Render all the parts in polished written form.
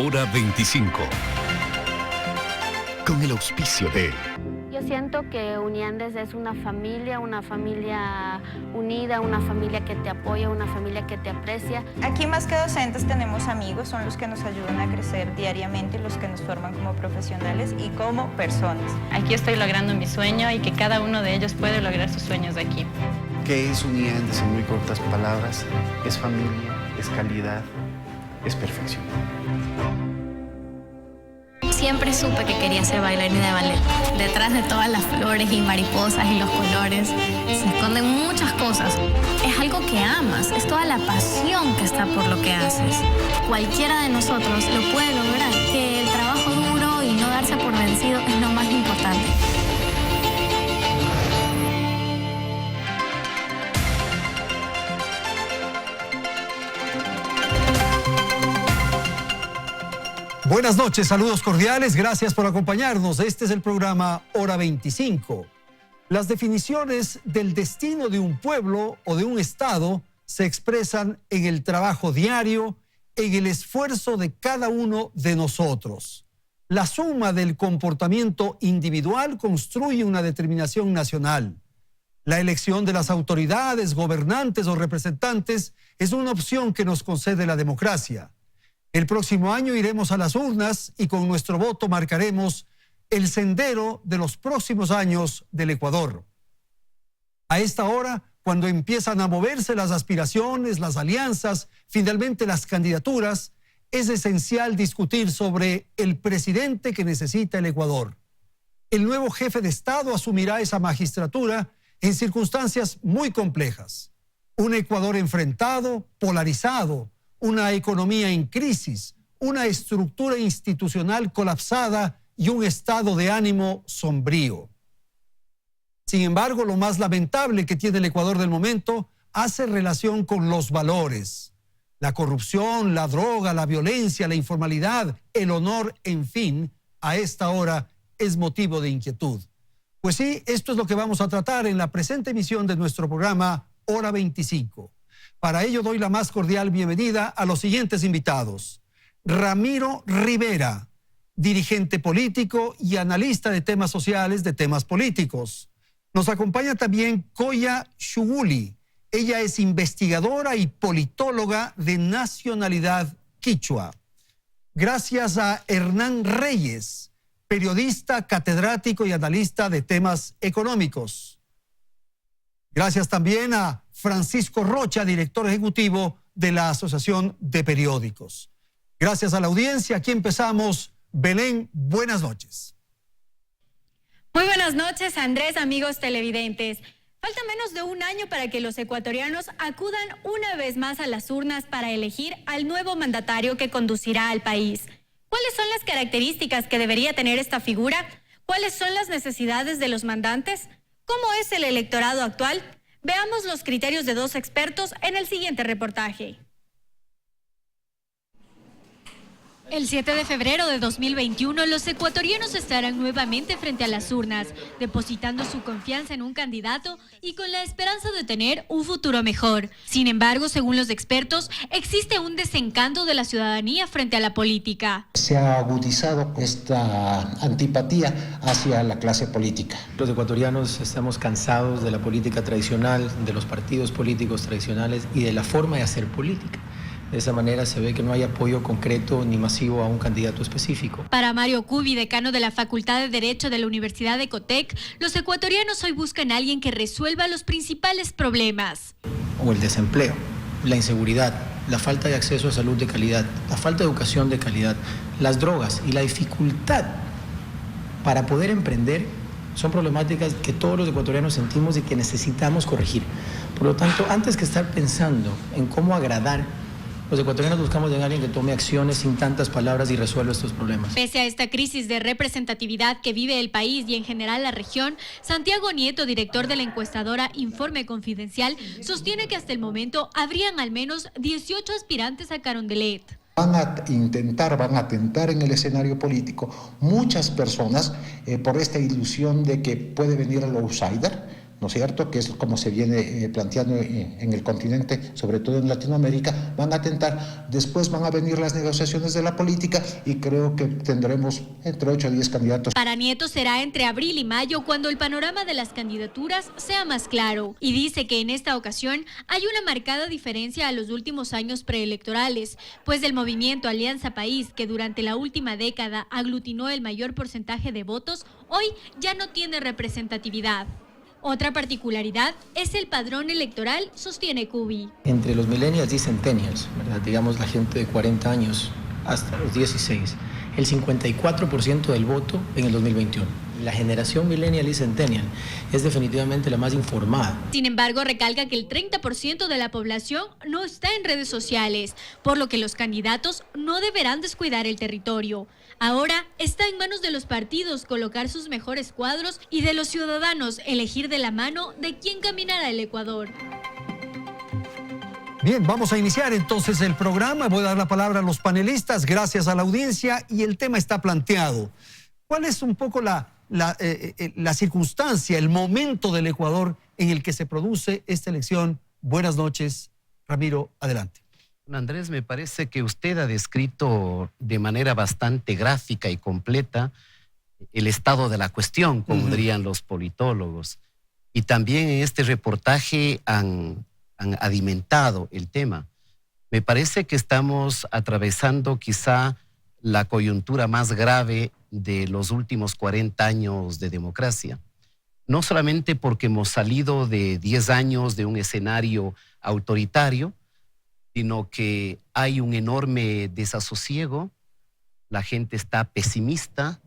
Hora 25. Con el auspicio de... Yo siento que Uniandes es una familia unida, una familia que te apoya, una familia que te aprecia. Aquí más que docentes tenemos amigos, son los que nos ayudan a crecer diariamente, los que nos forman como profesionales y como personas. Aquí estoy logrando mi sueño y que cada uno de ellos puede lograr sus sueños de aquí. ¿Qué es Uniandes en muy cortas palabras? Es familia, es calidad, es perfección. Siempre supe que quería ser bailarina de ballet. Detrás de todas las flores y mariposas y los colores se esconden muchas cosas. Es algo que amas, es toda la pasión que está por lo que haces. Cualquiera de nosotros lo puede lograr. Que el trabajo duro y no darse por vencido es lo más importante. Buenas noches, saludos cordiales, gracias por acompañarnos. Este es el programa Hora 25. Las definiciones del destino de un pueblo o de un estado se expresan en el trabajo diario, en el esfuerzo de cada uno de nosotros. La suma del comportamiento individual construye una determinación nacional. La elección de las autoridades, gobernantes o representantes es una opción que nos concede la democracia. El próximo año iremos a las urnas y con nuestro voto marcaremos el sendero de los próximos años del Ecuador. A esta hora, cuando empiezan a moverse las aspiraciones, las alianzas, finalmente las candidaturas, es esencial discutir sobre el presidente que necesita el Ecuador. El nuevo jefe de Estado asumirá esa magistratura en circunstancias muy complejas. Un Ecuador enfrentado, polarizado, una economía en crisis, una estructura institucional colapsada y un estado de ánimo sombrío. Sin embargo, lo más lamentable que tiene el Ecuador del momento hace relación con los valores. La corrupción, la droga, la violencia, la informalidad, el honor, en fin, a esta hora es motivo de inquietud. Pues sí, esto es lo que vamos a tratar en la presente emisión de nuestro programa Hora 25. Para ello doy la más cordial bienvenida a los siguientes invitados. Ramiro Rivera, dirigente político y analista de temas sociales, de temas políticos. Nos acompaña también Koya Shuguli. Ella es investigadora y politóloga de nacionalidad quichua. Gracias a Hernán Reyes, periodista, catedrático y analista de temas económicos. Gracias también a Francisco Rocha, director ejecutivo de la Asociación de Periódicos. Gracias a la audiencia, aquí empezamos. Belén, buenas noches. Muy buenas noches, Andrés, amigos televidentes. Falta menos de un año para que los ecuatorianos acudan una vez más a las urnas para elegir al nuevo mandatario que conducirá al país. ¿Cuáles son las características que debería tener esta figura? ¿Cuáles son las necesidades de los mandantes? ¿Cómo es el electorado actual? Veamos los criterios de dos expertos en el siguiente reportaje. El 7 de febrero de 2021, los ecuatorianos estarán nuevamente frente a las urnas, depositando su confianza en un candidato y con la esperanza de tener un futuro mejor. Sin embargo, según los expertos, existe un desencanto de la ciudadanía frente a la política. Se ha agudizado esta antipatía hacia la clase política. Los ecuatorianos estamos cansados de la política tradicional, de los partidos políticos tradicionales y de la forma de hacer política. De esa manera se ve que no hay apoyo concreto ni masivo a un candidato específico. Para Mario Cubi, decano de la Facultad de Derecho de la Universidad de Ecotec, los ecuatorianos hoy buscan a alguien que resuelva los principales problemas. O el desempleo, la inseguridad, la falta de acceso a salud de calidad, la falta de educación de calidad, las drogas y la dificultad para poder emprender son problemáticas que todos los ecuatorianos sentimos y que necesitamos corregir. Por lo tanto, antes que estar pensando en cómo agradar, los ecuatorianos buscamos en alguien que tome acciones sin tantas palabras y resuelva estos problemas. Pese a esta crisis de representatividad que vive el país y en general la región, Santiago Nieto, director de la encuestadora Informe Confidencial, sostiene que hasta el momento habrían al menos 18 aspirantes a Carondelet. Van a tentar en el escenario político muchas personas por esta ilusión de que puede venir el outsider, ¿no es cierto?, que es como se viene planteando en el continente, sobre todo en Latinoamérica, van a tentar, después van a venir las negociaciones de la política y creo que tendremos entre 8 a 10 candidatos. Para Nieto será entre abril y mayo cuando el panorama de las candidaturas sea más claro, y dice que en esta ocasión hay una marcada diferencia a los últimos años preelectorales, pues del movimiento Alianza País, que durante la última década aglutinó el mayor porcentaje de votos, hoy ya no tiene representatividad. Otra particularidad es el padrón electoral, sostiene Cubi. Entre los millennials y centennials, ¿verdad?, digamos la gente de 40 años hasta los 16, el 54% del voto en el 2021. La generación millennial y centennial es definitivamente la más informada. Sin embargo, recalca que el 30% de la población no está en redes sociales, por lo que los candidatos no deberán descuidar el territorio. Ahora está en manos de los partidos colocar sus mejores cuadros y de los ciudadanos elegir de la mano de quién caminará el Ecuador. Bien, vamos a iniciar entonces el programa. Voy a dar la palabra a los panelistas, gracias a la audiencia, y el tema está planteado. ¿Cuál es un poco la circunstancia, el momento del Ecuador en el que se produce esta elección? Buenas noches, Ramiro, adelante. Andrés, me parece que usted ha descrito de manera bastante gráfica y completa el estado de la cuestión, como dirían los politólogos. Y también en este reportaje han alimentado el tema. Me parece que estamos atravesando quizá la coyuntura más grave de los últimos 40 años de democracia. No solamente porque hemos salido de 10 años de un escenario autoritario, sino que hay un enorme desasosiego, la gente está pesimista,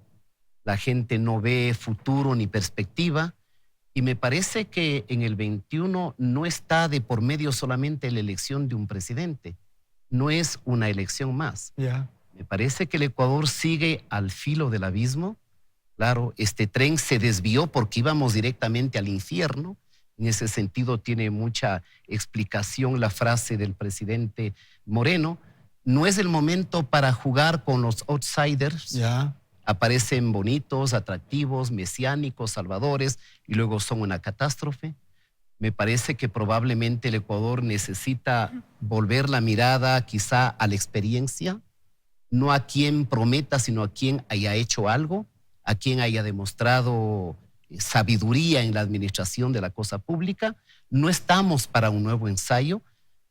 la gente no ve futuro ni perspectiva, y me parece que en el 21 no está de por medio solamente la elección de un presidente, no es una elección más. Me parece que el Ecuador sigue al filo del abismo. Claro, este tren se desvió porque íbamos directamente al infierno. En ese sentido tiene mucha explicación la frase del presidente Moreno. No es el momento para jugar con los outsiders. Aparecen bonitos, atractivos, mesiánicos, salvadores, y luego son una catástrofe. Me parece que probablemente el Ecuador necesita volver la mirada quizá a la experiencia, no a quien prometa, sino a quien haya hecho algo, a quien haya demostrado sabiduría en la administración de la cosa pública. No estamos para un nuevo ensayo.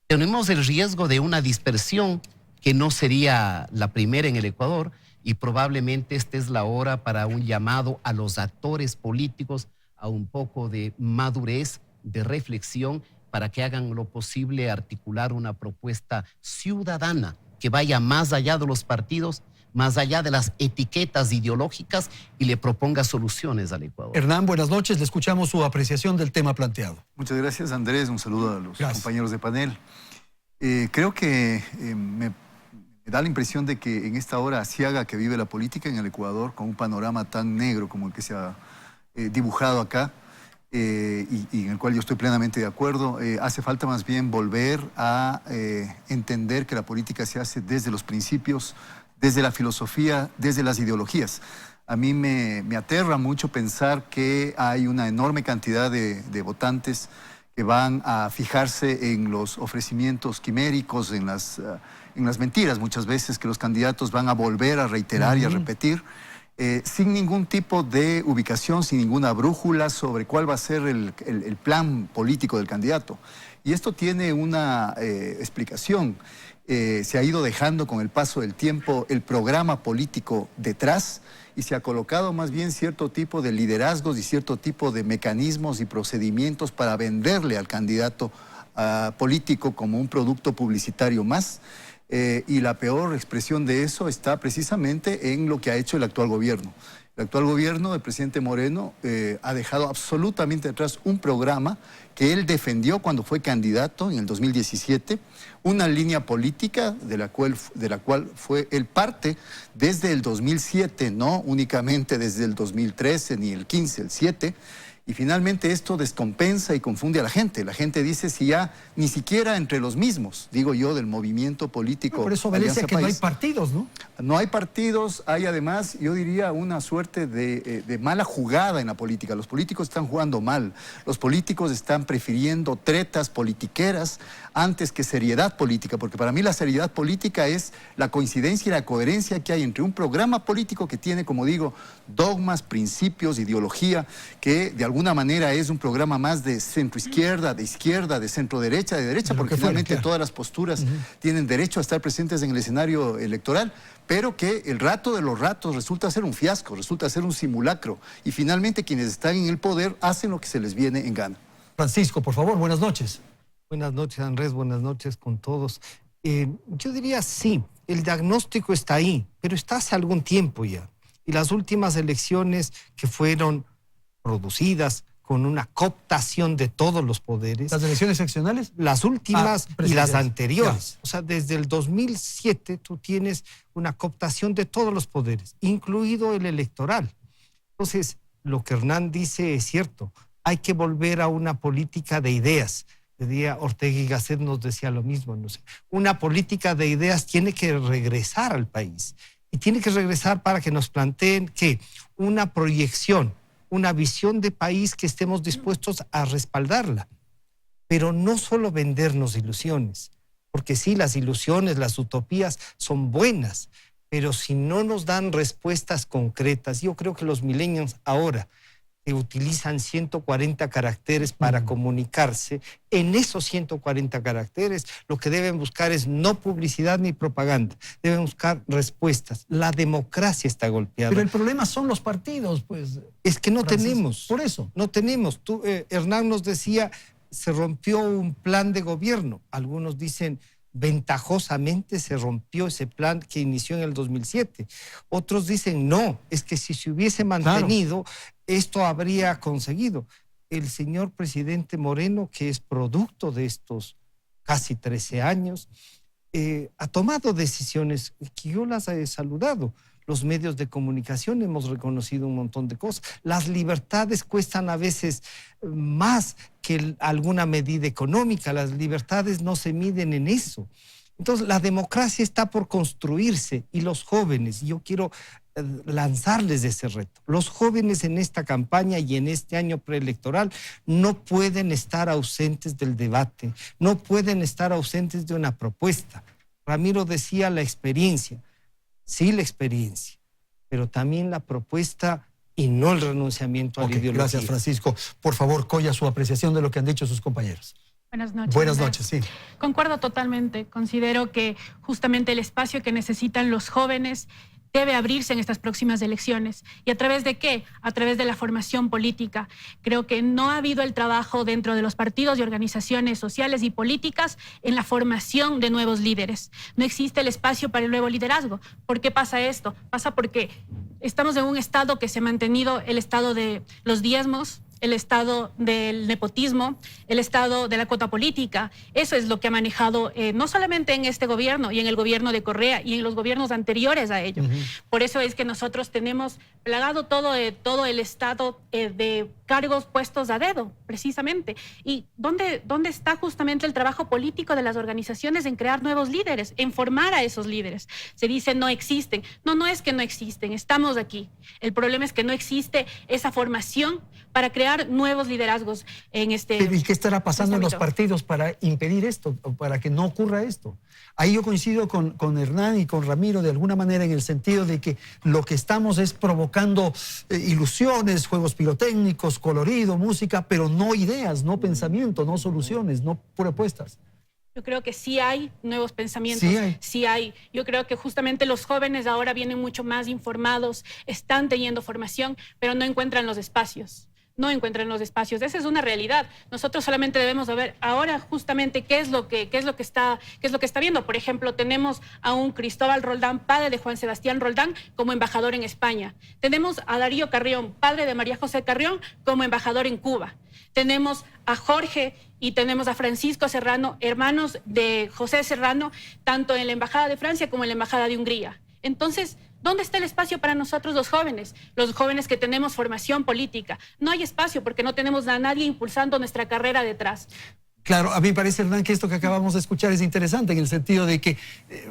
Tenemos el riesgo de una dispersión que no sería la primera en el Ecuador, y probablemente esta es la hora para un llamado a los actores políticos a un poco de madurez, de reflexión, para que hagan lo posible articular una propuesta ciudadana que vaya más allá de los partidos, más allá de las etiquetas ideológicas, y le proponga soluciones al Ecuador. Hernán, buenas noches, le escuchamos su apreciación del tema planteado. Muchas gracias, Andrés, un saludo a los compañeros de panel. Creo que me da la impresión de que en esta hora aciaga que vive la política en el Ecuador, con un panorama tan negro como el que se ha dibujado acá, y en el cual yo estoy plenamente de acuerdo, hace falta más bien volver a entender que la política se hace desde los principios, desde la filosofía, desde las ideologías. A mí me aterra mucho pensar que hay una enorme cantidad de votantes que van a fijarse en los ofrecimientos quiméricos, en las mentiras muchas veces que los candidatos van a volver a reiterar y a repetir, sin ningún tipo de ubicación, sin ninguna brújula sobre cuál va a ser el plan político del candidato. Y esto tiene una explicación. Se ha ido dejando con el paso del tiempo el programa político detrás, y se ha colocado más bien cierto tipo de liderazgos y cierto tipo de mecanismos y procedimientos para venderle al candidato político como un producto publicitario más. Y la peor expresión de eso está precisamente en lo que ha hecho el actual gobierno. El actual gobierno del presidente Moreno ha dejado absolutamente atrás un programa que él defendió cuando fue candidato en el 2017, una línea política de la cual fue él parte desde el 2007, no únicamente desde el 2013, ni el 15, el 7, Y finalmente esto descompensa y confunde a la gente. La gente dice si ya ni siquiera entre los mismos, digo yo, del movimiento político. Por eso obedece a que no hay partidos, ¿no? No hay partidos, hay además, yo diría, una suerte de mala jugada en la política. Los políticos están jugando mal. Los políticos están prefiriendo tretas politiqueras antes que seriedad política, porque para mí la seriedad política es la coincidencia y la coherencia que hay entre un programa político que tiene, como digo, dogmas, principios, ideología, que de alguna manera es un programa más de centro-izquierda, de centro-derecha, de derecha, porque finalmente todas las posturas tienen derecho a estar presentes en el escenario electoral, pero que el rato de los ratos resulta ser un fiasco, resulta ser un simulacro, y finalmente quienes están en el poder hacen lo que se les viene en gana. Francisco, por favor, buenas noches. Buenas noches, Andrés, buenas noches con todos. Yo diría sí, el diagnóstico está ahí, pero está hace algún tiempo ya. Y las últimas elecciones que fueron producidas con una cooptación de todos los poderes. ¿Las elecciones seccionales? Las últimas y las anteriores. O sea, desde el 2007 tú tienes una cooptación de todos los poderes, incluido el electoral. Entonces, lo que Hernán dice es cierto. Hay que volver a una política de ideas. El día Ortega y Gasset nos decía lo mismo. No sé. Una política de ideas tiene que regresar al país. Y tiene que regresar para que nos planteen que una proyección, una visión de país que estemos dispuestos a respaldarla. Pero no solo vendernos ilusiones, porque sí, las ilusiones, las utopías son buenas, pero si no nos dan respuestas concretas, yo creo que los millennials ahora que utilizan 140 caracteres para comunicarse, en esos 140 caracteres lo que deben buscar es no publicidad ni propaganda, deben buscar respuestas. La democracia está golpeada. Pero el problema son los partidos, pues. Es que no tenemos. Por eso. No tenemos. Hernán nos decía, se rompió un plan de gobierno. Algunos dicen, ventajosamente se rompió ese plan que inició en el 2007. Otros dicen, no, es que si se hubiese mantenido, esto habría conseguido. El señor presidente Moreno, que es producto de estos casi 13 años, ha tomado decisiones que yo las he saludado. Los medios de comunicación hemos reconocido un montón de cosas. Las libertades cuestan a veces más que alguna medida económica. Las libertades no se miden en eso. Entonces, la democracia está por construirse y los jóvenes, yo quiero lanzarles ese reto. Los jóvenes en esta campaña y en este año preelectoral no pueden estar ausentes del debate, no pueden estar ausentes de una propuesta. Ramiro decía la experiencia. Sí, la experiencia, pero también la propuesta y no el renunciamiento a la ideología. Gracias, Francisco. Por favor, Coya, su apreciación de lo que han dicho sus compañeros. Buenas noches. Buenas noches, sí. Concuerdo totalmente. Considero que justamente el espacio que necesitan los jóvenes debe abrirse en estas próximas elecciones. ¿Y a través de qué? A través de la formación política. Creo que no ha habido el trabajo dentro de los partidos y organizaciones sociales y políticas en la formación de nuevos líderes. No existe el espacio para el nuevo liderazgo. ¿Por qué pasa esto? Pasa porque estamos en un estado que se ha mantenido el estado de los diezmos, el estado del nepotismo, el estado de la cuota política. Eso es lo que ha manejado no solamente en este gobierno y en el gobierno de Correa y en los gobiernos anteriores a ello. Por eso es que nosotros tenemos plagado todo el estado de cargos puestos a dedo, precisamente. ¿Y dónde está justamente el trabajo político de las organizaciones en crear nuevos líderes, en formar a esos líderes? Se dice no existen. No es que no existen, estamos aquí. El problema es que no existe esa formación para crear nuevos liderazgos en este... ¿Y qué estará pasando en los partidos para impedir esto, o para que no ocurra esto? Ahí yo coincido con Hernán y con Ramiro de alguna manera en el sentido de que lo que estamos es provocando ilusiones, juegos pirotécnicos, colorido, música, pero no ideas, no pensamiento, no soluciones, no propuestas. Yo creo que sí hay nuevos pensamientos, sí hay. Yo creo que justamente los jóvenes ahora vienen mucho más informados, están teniendo formación, pero no encuentran los espacios. No encuentran los espacios. Esa es una realidad. Nosotros solamente debemos ver ahora justamente qué es lo que está viendo. Por ejemplo, tenemos a un Cristóbal Roldán, padre de Juan Sebastián Roldán, como embajador en España. Tenemos a Darío Carrión, padre de María José Carrión, como embajador en Cuba. Tenemos a Jorge y tenemos a Francisco Serrano, hermanos de José Serrano, tanto en la Embajada de Francia como en la Embajada de Hungría. Entonces, ¿Dónde está el espacio para nosotros los jóvenes que tenemos formación política? No hay espacio porque no tenemos a nadie impulsando nuestra carrera detrás. Claro, a mí me parece, Hernán, que esto que acabamos de escuchar es interesante en el sentido de que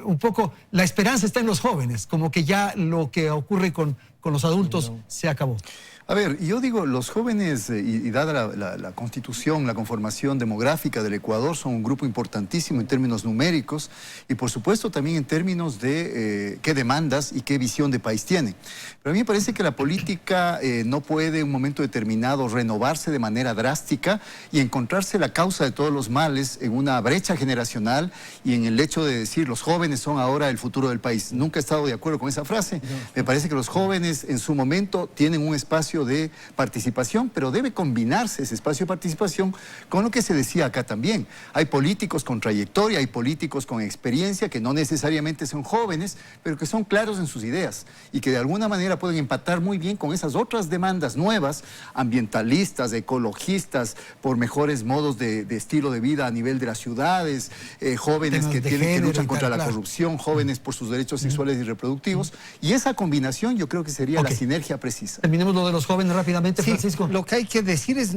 un poco la esperanza está en los jóvenes, como que ya lo que ocurre con los adultos se acabó. A ver, yo digo, los jóvenes, y dada la constitución, la conformación demográfica del Ecuador, son un grupo importantísimo en términos numéricos y por supuesto también en términos de qué demandas y qué visión de país tienen. Pero a mí me parece que la política no puede en un momento determinado renovarse de manera drástica y encontrarse la causa de todos los males en una brecha generacional y en el hecho de decir los jóvenes son ahora el futuro del país. Nunca he estado de acuerdo con esa frase. Me parece que los jóvenes en su momento tienen un espacio de participación, pero debe combinarse ese espacio de participación con lo que se decía acá también. Hay políticos con trayectoria, hay políticos con experiencia que no necesariamente son jóvenes, pero que son claros en sus ideas y que de alguna manera pueden empatar muy bien con esas otras demandas nuevas, ambientalistas, ecologistas, por mejores modos de estilo de vida a nivel de las ciudades, jóvenes que luchan contra la corrupción, jóvenes por sus derechos sexuales y reproductivos, y esa combinación yo creo que sería la sinergia precisa. Terminemos lo de los jóvenes rápidamente, Francisco. Lo que hay que decir es,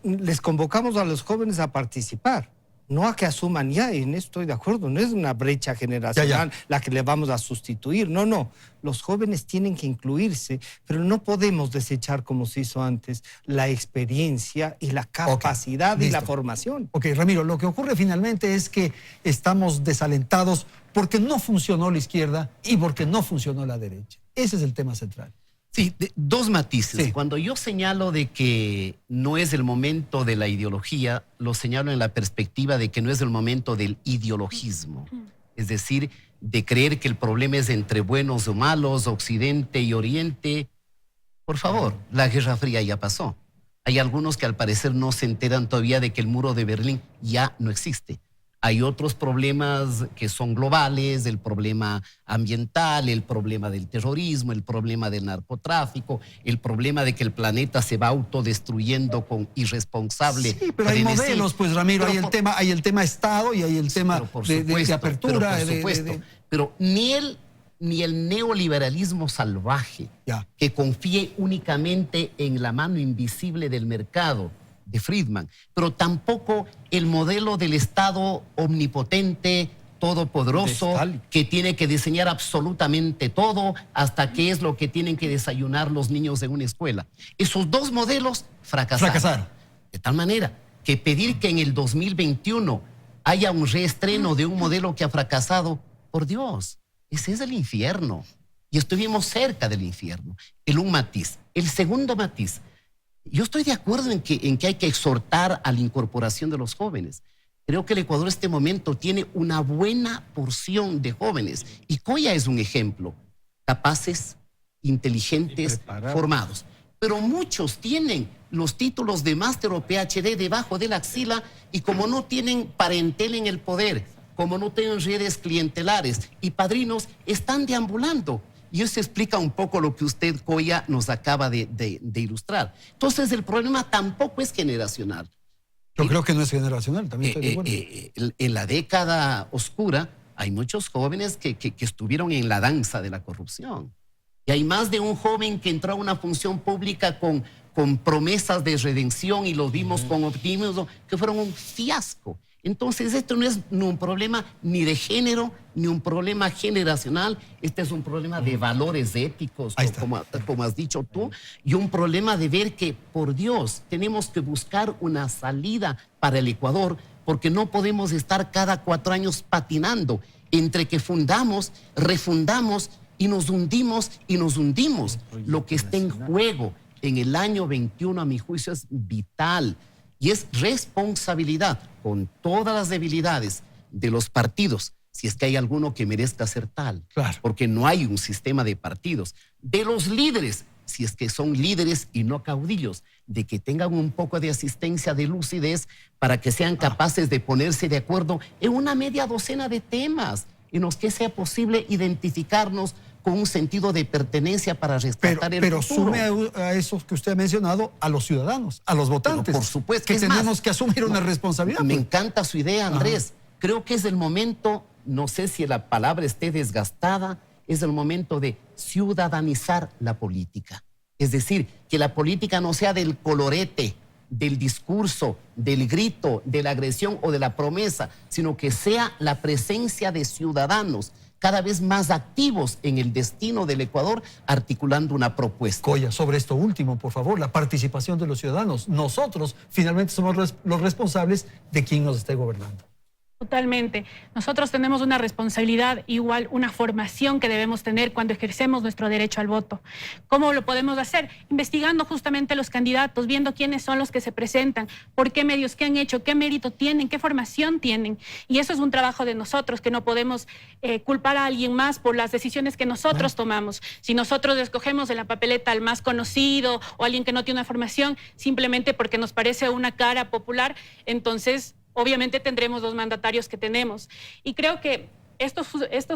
les convocamos a los jóvenes a participar, no a que asuman ya, y en esto estoy de acuerdo, no es una brecha generacional la que le vamos a sustituir, no. Los jóvenes tienen que incluirse, pero no podemos desechar, como se hizo antes, la experiencia y la capacidad y la formación. Ok, Ramiro, lo que ocurre finalmente es que estamos desalentados porque no funcionó la izquierda y porque no funcionó la derecha. Ese es el tema central. Sí, dos matices. Sí. Cuando yo señalo de que no es el momento de la ideología, lo señalo en la perspectiva de que no es el momento del ideologismo. Es decir, de creer que el problema es entre buenos o malos, Occidente y Oriente. Por favor, la Guerra Fría ya pasó. Hay algunos que al parecer no se enteran todavía de que el muro de Berlín ya no existe. Hay otros problemas que son globales, el problema ambiental, el problema del terrorismo, el problema del narcotráfico, el problema de que el planeta se va autodestruyendo con irresponsable Sí, pero hay modelos, pues, Ramiro, hay el tema Estado y hay el tema de apertura. Pero por supuesto, pero ni el neoliberalismo salvaje, que confíe únicamente en la mano invisible del mercado, de Friedman, pero tampoco el modelo del Estado omnipotente, todopoderoso, que tiene que diseñar absolutamente todo, hasta qué es lo que tienen que desayunar los niños en una escuela. Esos dos modelos fracasaron. De tal manera que pedir que en el 2021 haya un reestreno de un modelo que ha fracasado, por Dios, ese es el infierno. Y estuvimos cerca del infierno. Un matiz. El segundo matiz. Yo estoy de acuerdo en que hay que exhortar a la incorporación de los jóvenes. Creo que el Ecuador en este momento tiene una buena porción de jóvenes. Y Coya es un ejemplo. Capaces, inteligentes, formados. Pero muchos tienen los títulos de máster o PhD debajo de la axila y como no tienen parentela en el poder, como no tienen redes clientelares y padrinos, están deambulando. Y eso explica un poco lo que usted, Coya, nos acaba de ilustrar. Entonces, el problema tampoco es generacional. Yo creo que no es generacional, también estoy de acuerdo. En la década oscura hay muchos jóvenes que estuvieron en la danza de la corrupción. Y hay más de un joven que entró a una función pública con promesas de redención y los vimos con optimismo, que fueron un fiasco. Entonces, esto no es un problema ni de género, ni un problema generacional. Este es un problema de valores éticos, como has dicho tú, y un problema de ver que, por Dios, tenemos que buscar una salida para el Ecuador, porque no podemos estar cada 4 años patinando entre que fundamos, refundamos y nos hundimos y nos hundimos. Lo que está en juego en el año 21, a mi juicio, es vital. Y es responsabilidad, con todas las debilidades de los partidos, si es que hay alguno que merezca ser tal, porque no hay un sistema de partidos, de los líderes, si es que son líderes y no caudillos, de que tengan un poco de asistencia, de lucidez, para que sean capaces de ponerse de acuerdo en una media docena de temas en los que sea posible identificarnos con un sentido de pertenencia para rescatar el futuro. Sume a esos que usted ha mencionado a los ciudadanos, a los votantes. Pero por supuesto. Que tenemos que asumir una responsabilidad. Me encanta su idea, Andrés. Creo que es el momento, no sé si la palabra esté desgastada, es el momento de ciudadanizar la política. Es decir, que la política no sea del colorete, del discurso, del grito, de la agresión o de la promesa, sino que sea la presencia de ciudadanos cada vez más activos en el destino del Ecuador, articulando una propuesta. Coya, sobre esto último, por favor, la participación de los ciudadanos. Nosotros finalmente somos los responsables de quien nos esté gobernando. Totalmente. Nosotros tenemos una responsabilidad, igual una formación que debemos tener cuando ejercemos nuestro derecho al voto. ¿Cómo lo podemos hacer? Investigando justamente los candidatos, viendo quiénes son los que se presentan, por qué medios, qué han hecho, qué mérito tienen, qué formación tienen. Y eso es un trabajo de nosotros, que no podemos culpar a alguien más por las decisiones que nosotros tomamos. Si nosotros escogemos en la papeleta al más conocido o alguien que no tiene una formación, simplemente porque nos parece una cara popular, entonces obviamente tendremos los mandatarios que tenemos. Y creo que esto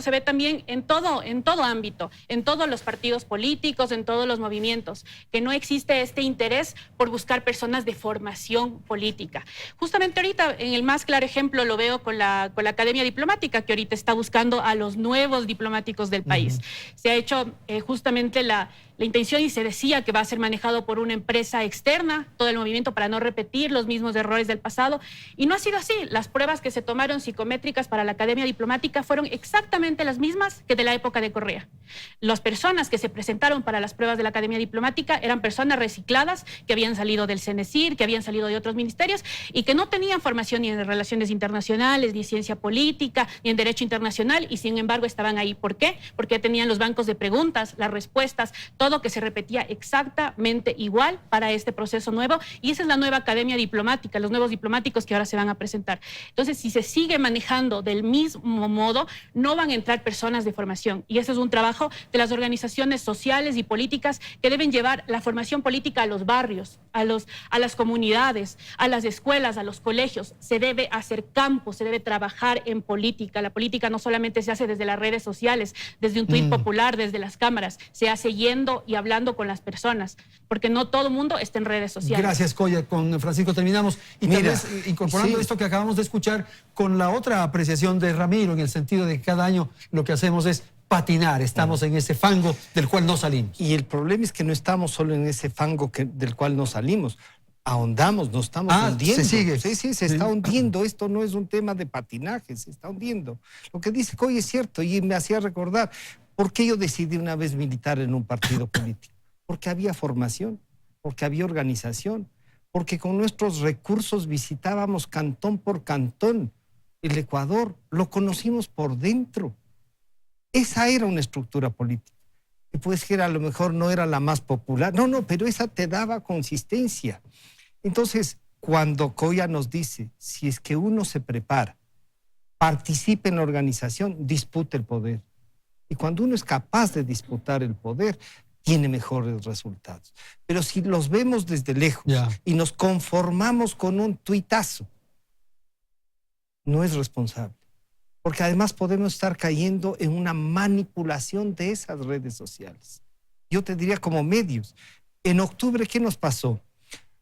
se ve también en todo ámbito, en todos los partidos políticos, en todos los movimientos, que no existe este interés por buscar personas de formación política. Justamente ahorita, en el más claro ejemplo, lo veo con la Academia Diplomática, que ahorita está buscando a los nuevos diplomáticos del país. Se ha hecho justamente la intención y se decía que va a ser manejado por una empresa externa, todo el movimiento, para no repetir los mismos errores del pasado. Y no ha sido así. Las pruebas que se tomaron psicométricas para la Academia Diplomática fueron exactamente las mismas que de la época de Correa. Las personas que se presentaron para las pruebas de la Academia Diplomática eran personas recicladas que habían salido del CENESIR, que habían salido de otros ministerios y que no tenían formación ni en relaciones internacionales, ni en ciencia política, ni en derecho internacional, y sin embargo estaban ahí. ¿Por qué? Porque tenían los bancos de preguntas, las respuestas, todo que se repetía exactamente igual para este proceso nuevo, y esa es la nueva Academia Diplomática, los nuevos diplomáticos que ahora se van a presentar. Entonces, si se sigue manejando del mismo modo, no van a entrar personas de formación, y ese es un trabajo de las organizaciones sociales y políticas que deben llevar la formación política a los barrios, a las comunidades, a las escuelas, a los colegios. Se debe hacer campo, se debe trabajar en política. La política no solamente se hace desde las redes sociales, desde un tuit popular, desde las cámaras, se hace yendo y hablando con las personas, porque no todo el mundo está en redes sociales. Gracias, Coya. Con Francisco terminamos. Y tal vez incorporando esto que acabamos de escuchar con la otra apreciación de Ramiro, en el sentido de que cada año lo que hacemos es patinar, estamos en ese fango del cual no salimos. Y el problema es que no estamos solo en ese fango del cual no salimos, ahondamos, nos estamos hundiendo. Se sigue. Sí, se está hundiendo. Esto no es un tema de patinaje, se está hundiendo. Lo que dice Coya es cierto y me hacía recordar, ¿por qué yo decidí una vez militar en un partido político? Porque había formación, porque había organización, porque con nuestros recursos visitábamos cantón por cantón el Ecuador, lo conocimos por dentro. Esa era una estructura política. Y puede ser que a lo mejor no era la más popular, pero esa te daba consistencia. Entonces, cuando Coya nos dice, si es que uno se prepara, participe en la organización, dispute el poder. Y cuando uno es capaz de disputar el poder, tiene mejores resultados. Pero si los vemos desde lejos y nos conformamos con un tuitazo, no es responsable. Porque además podemos estar cayendo en una manipulación de esas redes sociales. Yo te diría como medios. En octubre, ¿qué nos pasó?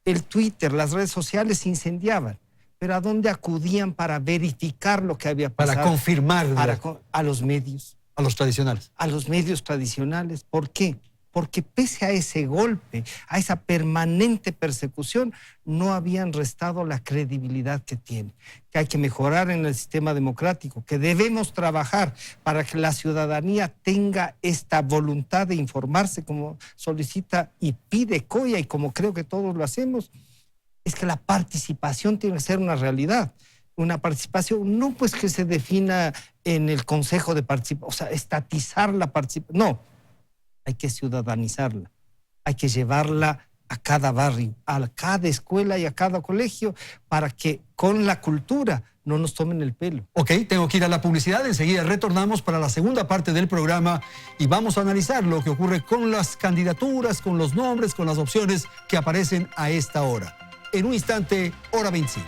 El Twitter, las redes sociales se incendiaban. Pero ¿a dónde acudían para verificar lo que había pasado? Para confirmar. A los medios. A los tradicionales. A los medios tradicionales. ¿Por qué? Porque pese a ese golpe, a esa permanente persecución, no habían restado la credibilidad que tiene. Que hay que mejorar en el sistema democrático, que debemos trabajar para que la ciudadanía tenga esta voluntad de informarse como solicita y pide Coya, y como creo que todos lo hacemos, es que la participación tiene que ser una realidad. Una participación no pues que se defina en el Consejo de Participación, o sea, estatizar la participación, no. Hay que ciudadanizarla, hay que llevarla a cada barrio, a cada escuela y a cada colegio, para que con la cultura no nos tomen el pelo. Ok, tengo que ir a la publicidad, enseguida retornamos para la segunda parte del programa y vamos a analizar lo que ocurre con las candidaturas, con los nombres, con las opciones que aparecen a esta hora. En un instante, hora 25.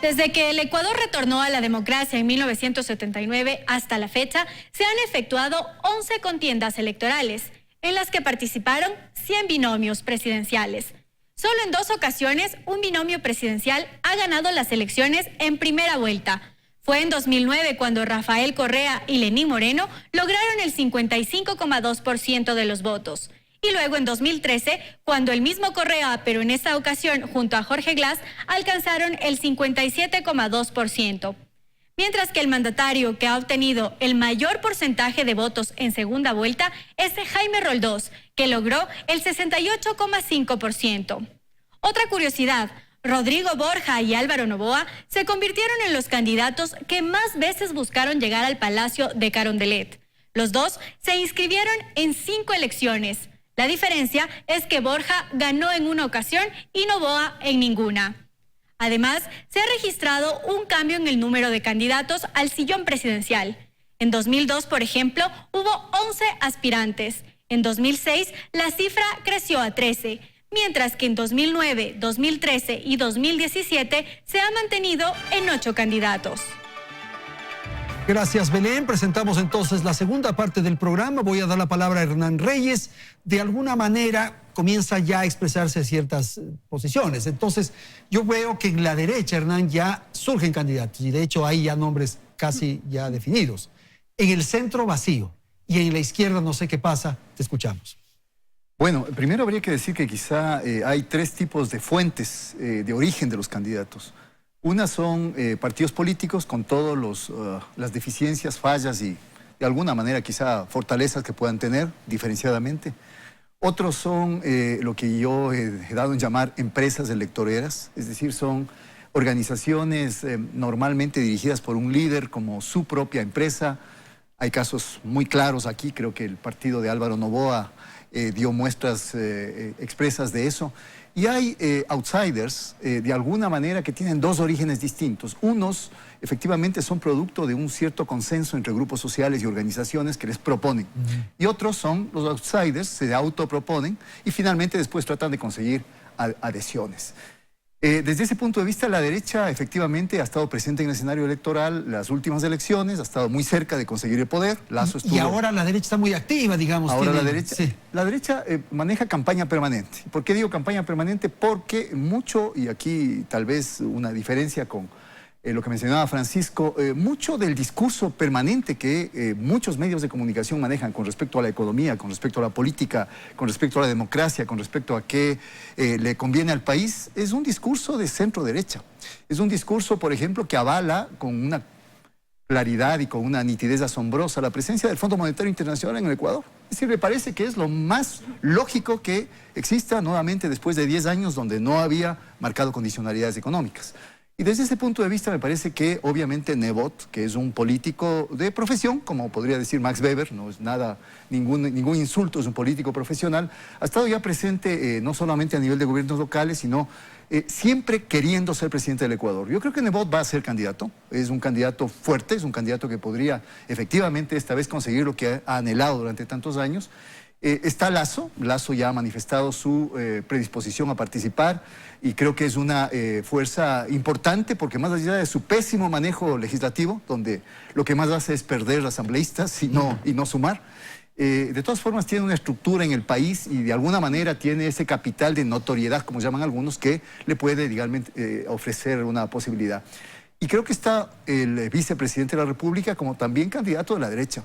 Desde que el Ecuador retornó a la democracia en 1979 hasta la fecha, se han efectuado 11 contiendas electorales, en las que participaron 100 binomios presidenciales. Solo en 2 ocasiones, un binomio presidencial ha ganado las elecciones en primera vuelta. Fue en 2009 cuando Rafael Correa y Lenín Moreno lograron el 55,2% de los votos. Y luego en 2013, cuando el mismo Correa, pero en esta ocasión junto a Jorge Glass, alcanzaron el 57,2%. Mientras que el mandatario que ha obtenido el mayor porcentaje de votos en segunda vuelta es Jaime Roldós, que logró el 68,5%. Otra curiosidad, Rodrigo Borja y Álvaro Noboa se convirtieron en los candidatos que más veces buscaron llegar al Palacio de Carondelet. Los dos se inscribieron en 5 elecciones. La diferencia es que Borja ganó en una ocasión y Noboa en ninguna. Además, se ha registrado un cambio en el número de candidatos al sillón presidencial. En 2002, por ejemplo, hubo 11 aspirantes. En 2006, la cifra creció a 13, mientras que en 2009, 2013 y 2017 se ha mantenido en 8 candidatos. Gracias, Belén. Presentamos entonces la segunda parte del programa. Voy a dar la palabra a Hernán Reyes. De alguna manera comienza ya a expresarse ciertas posiciones. Entonces, yo veo que en la derecha, Hernán, ya surgen candidatos y de hecho hay ya nombres casi ya definidos. En el centro vacío y en la izquierda no sé qué pasa. Te escuchamos. Bueno, primero habría que decir que quizá hay 3 tipos de fuentes de origen de los candidatos. Una son partidos políticos con todas las deficiencias, fallas y de alguna manera quizá fortalezas que puedan tener diferenciadamente. Otros son lo que yo he dado en llamar empresas electoreras, es decir, son organizaciones normalmente dirigidas por un líder como su propia empresa. Hay casos muy claros aquí, creo que el partido de Álvaro Noboa dio muestras expresas de eso. Y hay outsiders, de alguna manera, que tienen 2 orígenes distintos. Unos, efectivamente, son producto de un cierto consenso entre grupos sociales y organizaciones que les proponen. Y otros son los outsiders, se autoproponen y finalmente después tratan de conseguir adhesiones. Desde ese punto de vista, la derecha efectivamente ha estado presente en el escenario electoral las últimas elecciones, ha estado muy cerca de conseguir el poder. Lazo estuvo... Y ahora la derecha está muy activa, digamos. Ahora tiene... la derecha maneja campaña permanente. ¿Por qué digo campaña permanente? Porque mucho, y aquí tal vez una diferencia con lo que mencionaba Francisco, mucho del discurso permanente que muchos medios de comunicación manejan con respecto a la economía, con respecto a la política, con respecto a la democracia, con respecto a qué le conviene al país, es un discurso de centro-derecha. Es un discurso, por ejemplo, que avala con una claridad y con una nitidez asombrosa la presencia del Fondo Monetario Internacional en el Ecuador. Es decir, me parece que es lo más lógico que exista nuevamente después de 10 años donde no había marcado condicionalidades económicas. Y desde ese punto de vista me parece que obviamente Nebot, que es un político de profesión, como podría decir Max Weber, no es nada, ningún insulto, es un político profesional, ha estado ya presente no solamente a nivel de gobiernos locales, sino siempre queriendo ser presidente del Ecuador. Yo creo que Nebot va a ser candidato, es un candidato fuerte, es un candidato que podría efectivamente esta vez conseguir lo que ha anhelado durante tantos años. Está Lazo ya ha manifestado su predisposición a participar y creo que es una fuerza importante porque más allá de su pésimo manejo legislativo, donde lo que más hace es perder asambleístas y no sumar, de todas formas tiene una estructura en el país y de alguna manera tiene ese capital de notoriedad, como llaman algunos, que le puede, digamos, ofrecer una posibilidad. Y creo que está el vicepresidente de la República como también candidato de la derecha.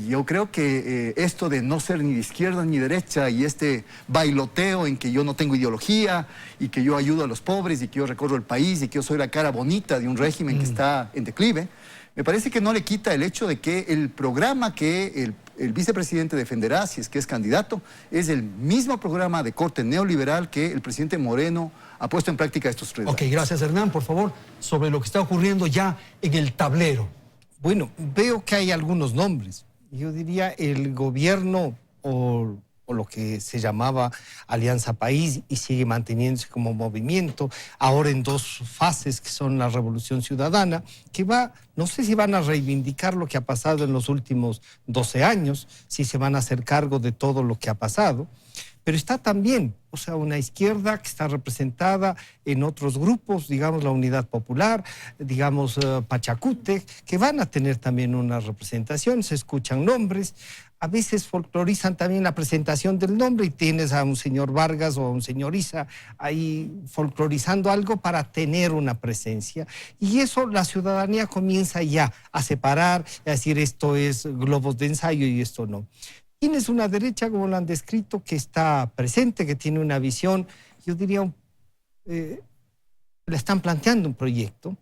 Yo creo que esto de no ser ni de izquierda ni derecha y este bailoteo en que yo no tengo ideología y que yo ayudo a los pobres y que yo recorro el país y que yo soy la cara bonita de un régimen que está en declive, me parece que no le quita el hecho de que el programa que el vicepresidente defenderá, si es que es candidato, es el mismo programa de corte neoliberal que el presidente Moreno ha puesto en práctica estos 3 años. Ok, gracias Hernán. Por favor, sobre lo que está ocurriendo ya en el tablero. Bueno, veo que hay algunos nombres. Yo diría el gobierno o o lo que se llamaba Alianza País y sigue manteniéndose como movimiento, ahora en dos fases que son la Revolución Ciudadana, que no sé si van a reivindicar lo que ha pasado en los últimos 12 años, si se van a hacer cargo de todo lo que ha pasado, pero está también, o sea, una izquierda que está representada en otros grupos, digamos la Unidad Popular, digamos Pachacútec, que van a tener también una representación, se escuchan nombres. A veces folclorizan también la presentación del nombre y tienes a un señor Vargas o a un señor Issa ahí folclorizando algo para tener una presencia. Y eso la ciudadanía comienza ya a separar, a decir esto es globos de ensayo y esto no. Tienes una derecha, como lo han descrito, que está presente, que tiene una visión, yo diría, le están planteando un proyecto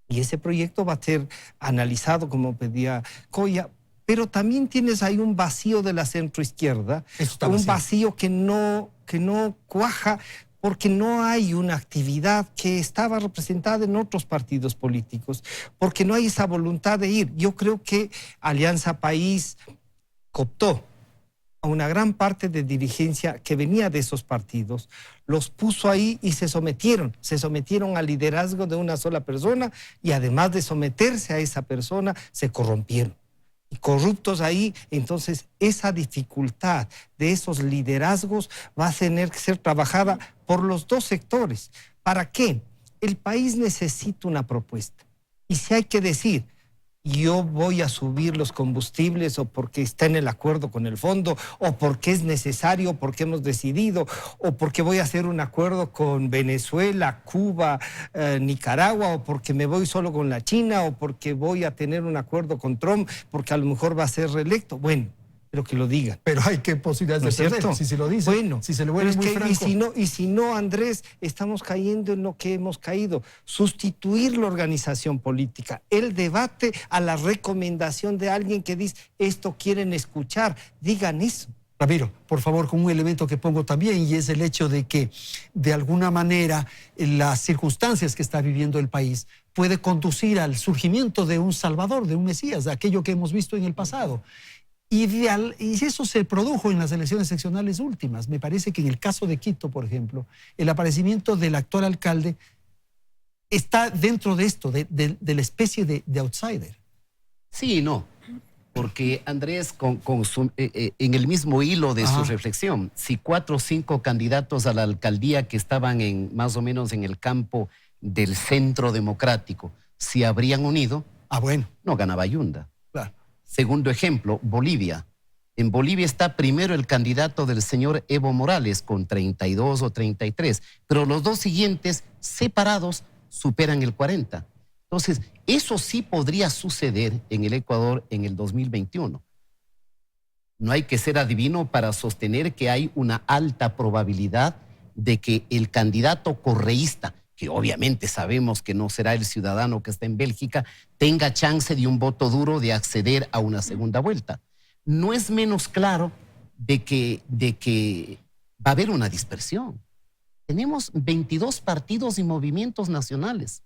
y ese proyecto va a ser analizado, como pedía Coya, pero también tienes ahí un vacío de la centroizquierda, un vacío que no cuaja porque no hay una actividad que estaba representada en otros partidos políticos, porque no hay esa voluntad de ir. Yo creo que Alianza País cooptó a una gran parte de dirigencia que venía de esos partidos, los puso ahí y se sometieron al liderazgo de una sola persona y además de someterse a esa persona, se corrompieron. Y corruptos ahí, entonces esa dificultad de esos liderazgos va a tener que ser trabajada por los dos sectores. ¿Para qué? El país necesita una propuesta. Y si hay que decir, yo voy a subir los combustibles o porque está en el acuerdo con el fondo o porque es necesario, porque hemos decidido o porque voy a hacer un acuerdo con Venezuela, Cuba, Nicaragua o porque me voy solo con la China o porque voy a tener un acuerdo con Trump porque a lo mejor va a ser reelecto. Bueno, pero que lo digan. Pero hay que posibilidades ¿No de es perder, cierto? si se lo dice, bueno, si se le vuelve muy franco. Y si no, Andrés, estamos cayendo en lo que hemos caído. Sustituir la organización política, el debate a la recomendación de alguien que dice, esto quieren escuchar, digan eso. Ramiro, por favor, con un elemento que pongo también, y es el hecho de que, de alguna manera, las circunstancias que está viviendo el país puede conducir al surgimiento de un Salvador, de un Mesías, de aquello que hemos visto en el pasado. Y eso se produjo en las elecciones seccionales últimas. Me parece que en el caso de Quito, por ejemplo, el aparecimiento del actual alcalde está dentro de esto, de la especie de outsider. Sí y no, porque Andrés, en el mismo hilo de su reflexión, si 4 o 5 candidatos a la alcaldía que estaban más o menos en el campo del centro democrático se habrían unido, no ganaba Yunda. Claro. Segundo ejemplo, Bolivia. En Bolivia está primero el candidato del señor Evo Morales con 32 o 33, pero los dos siguientes separados superan el 40. Entonces, eso sí podría suceder en el Ecuador en el 2021. No hay que ser adivino para sostener que hay una alta probabilidad de que el candidato correísta, que obviamente sabemos que no será el ciudadano que está en Bélgica, tenga chance de un voto duro de acceder a una segunda vuelta. No es menos claro de que va a haber una dispersión. Tenemos 22 partidos y movimientos nacionales,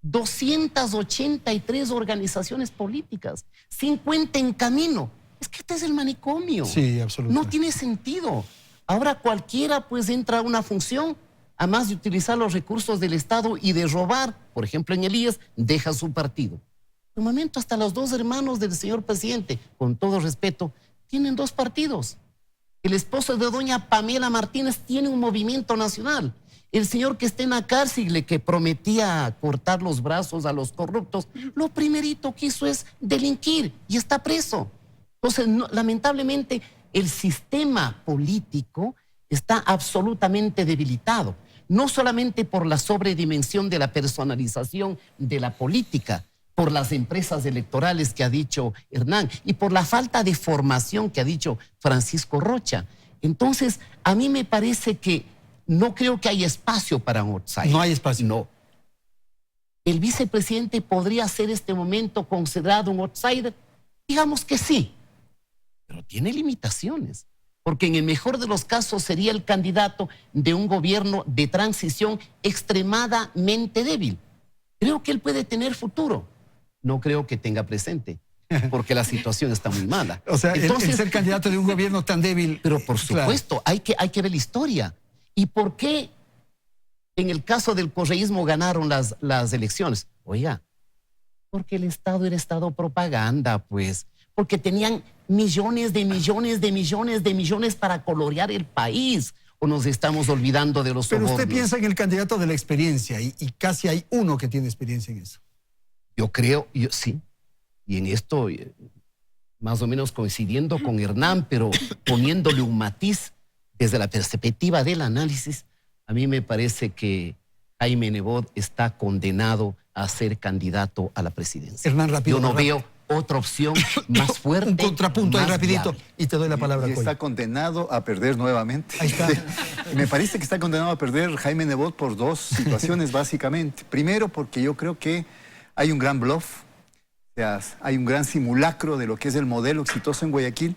283 organizaciones políticas, 50 en camino. Es que este es el manicomio. Sí, absolutamente. No tiene sentido. Ahora cualquiera pues entra a una función, a más de utilizar los recursos del Estado y de robar, por ejemplo en Elías, deja su partido. De momento hasta los 2 hermanos del señor presidente, con todo respeto, tienen 2 partidos. El esposo de doña Pamela Martínez tiene un movimiento nacional. El señor que está en la cárcel, que prometía cortar los brazos a los corruptos, lo primerito que hizo es delinquir y está preso. Entonces, lamentablemente, el sistema político está absolutamente debilitado. No solamente por la sobredimensión de la personalización de la política, por las empresas electorales que ha dicho Hernán y por la falta de formación que ha dicho Francisco Rocha. Entonces, a mí me parece que no creo que haya espacio para un outsider. No hay espacio. No. ¿El vicepresidente podría ser este momento considerado un outsider? Digamos que sí, pero tiene limitaciones. Porque en el mejor de los casos sería el candidato de un gobierno de transición extremadamente débil. Creo que él puede tener futuro. No creo que tenga presente. porque la situación está muy mala. O sea, entonces, el ser candidato de un gobierno tan débil. Pero por supuesto, claro, hay que ver la historia. ¿Y por qué en el caso del correísmo ganaron las elecciones? Oiga, porque el Estado era Estado propaganda, pues. Porque tenían millones para colorear el país. ¿O nos estamos olvidando de los sobornos? Pero usted piensa en el candidato de la experiencia y casi hay uno que tiene experiencia en eso. Yo creo, sí. Y en esto, más o menos coincidiendo con Hernán, pero poniéndole un matiz desde la perspectiva del análisis, a mí me parece que Jaime Nebot está condenado a ser candidato a la presidencia. Hernán, rápido. Yo no veo otra opción más fuerte. Un contrapunto ahí rapidito viable. y te doy la palabra. Y está condenado a perder nuevamente. Ahí está. Me parece que está condenado a perder Jaime Nebot por dos situaciones básicamente. Primero, porque yo creo que hay un gran bluff, o sea, hay un gran simulacro de lo que es el modelo exitoso en Guayaquil.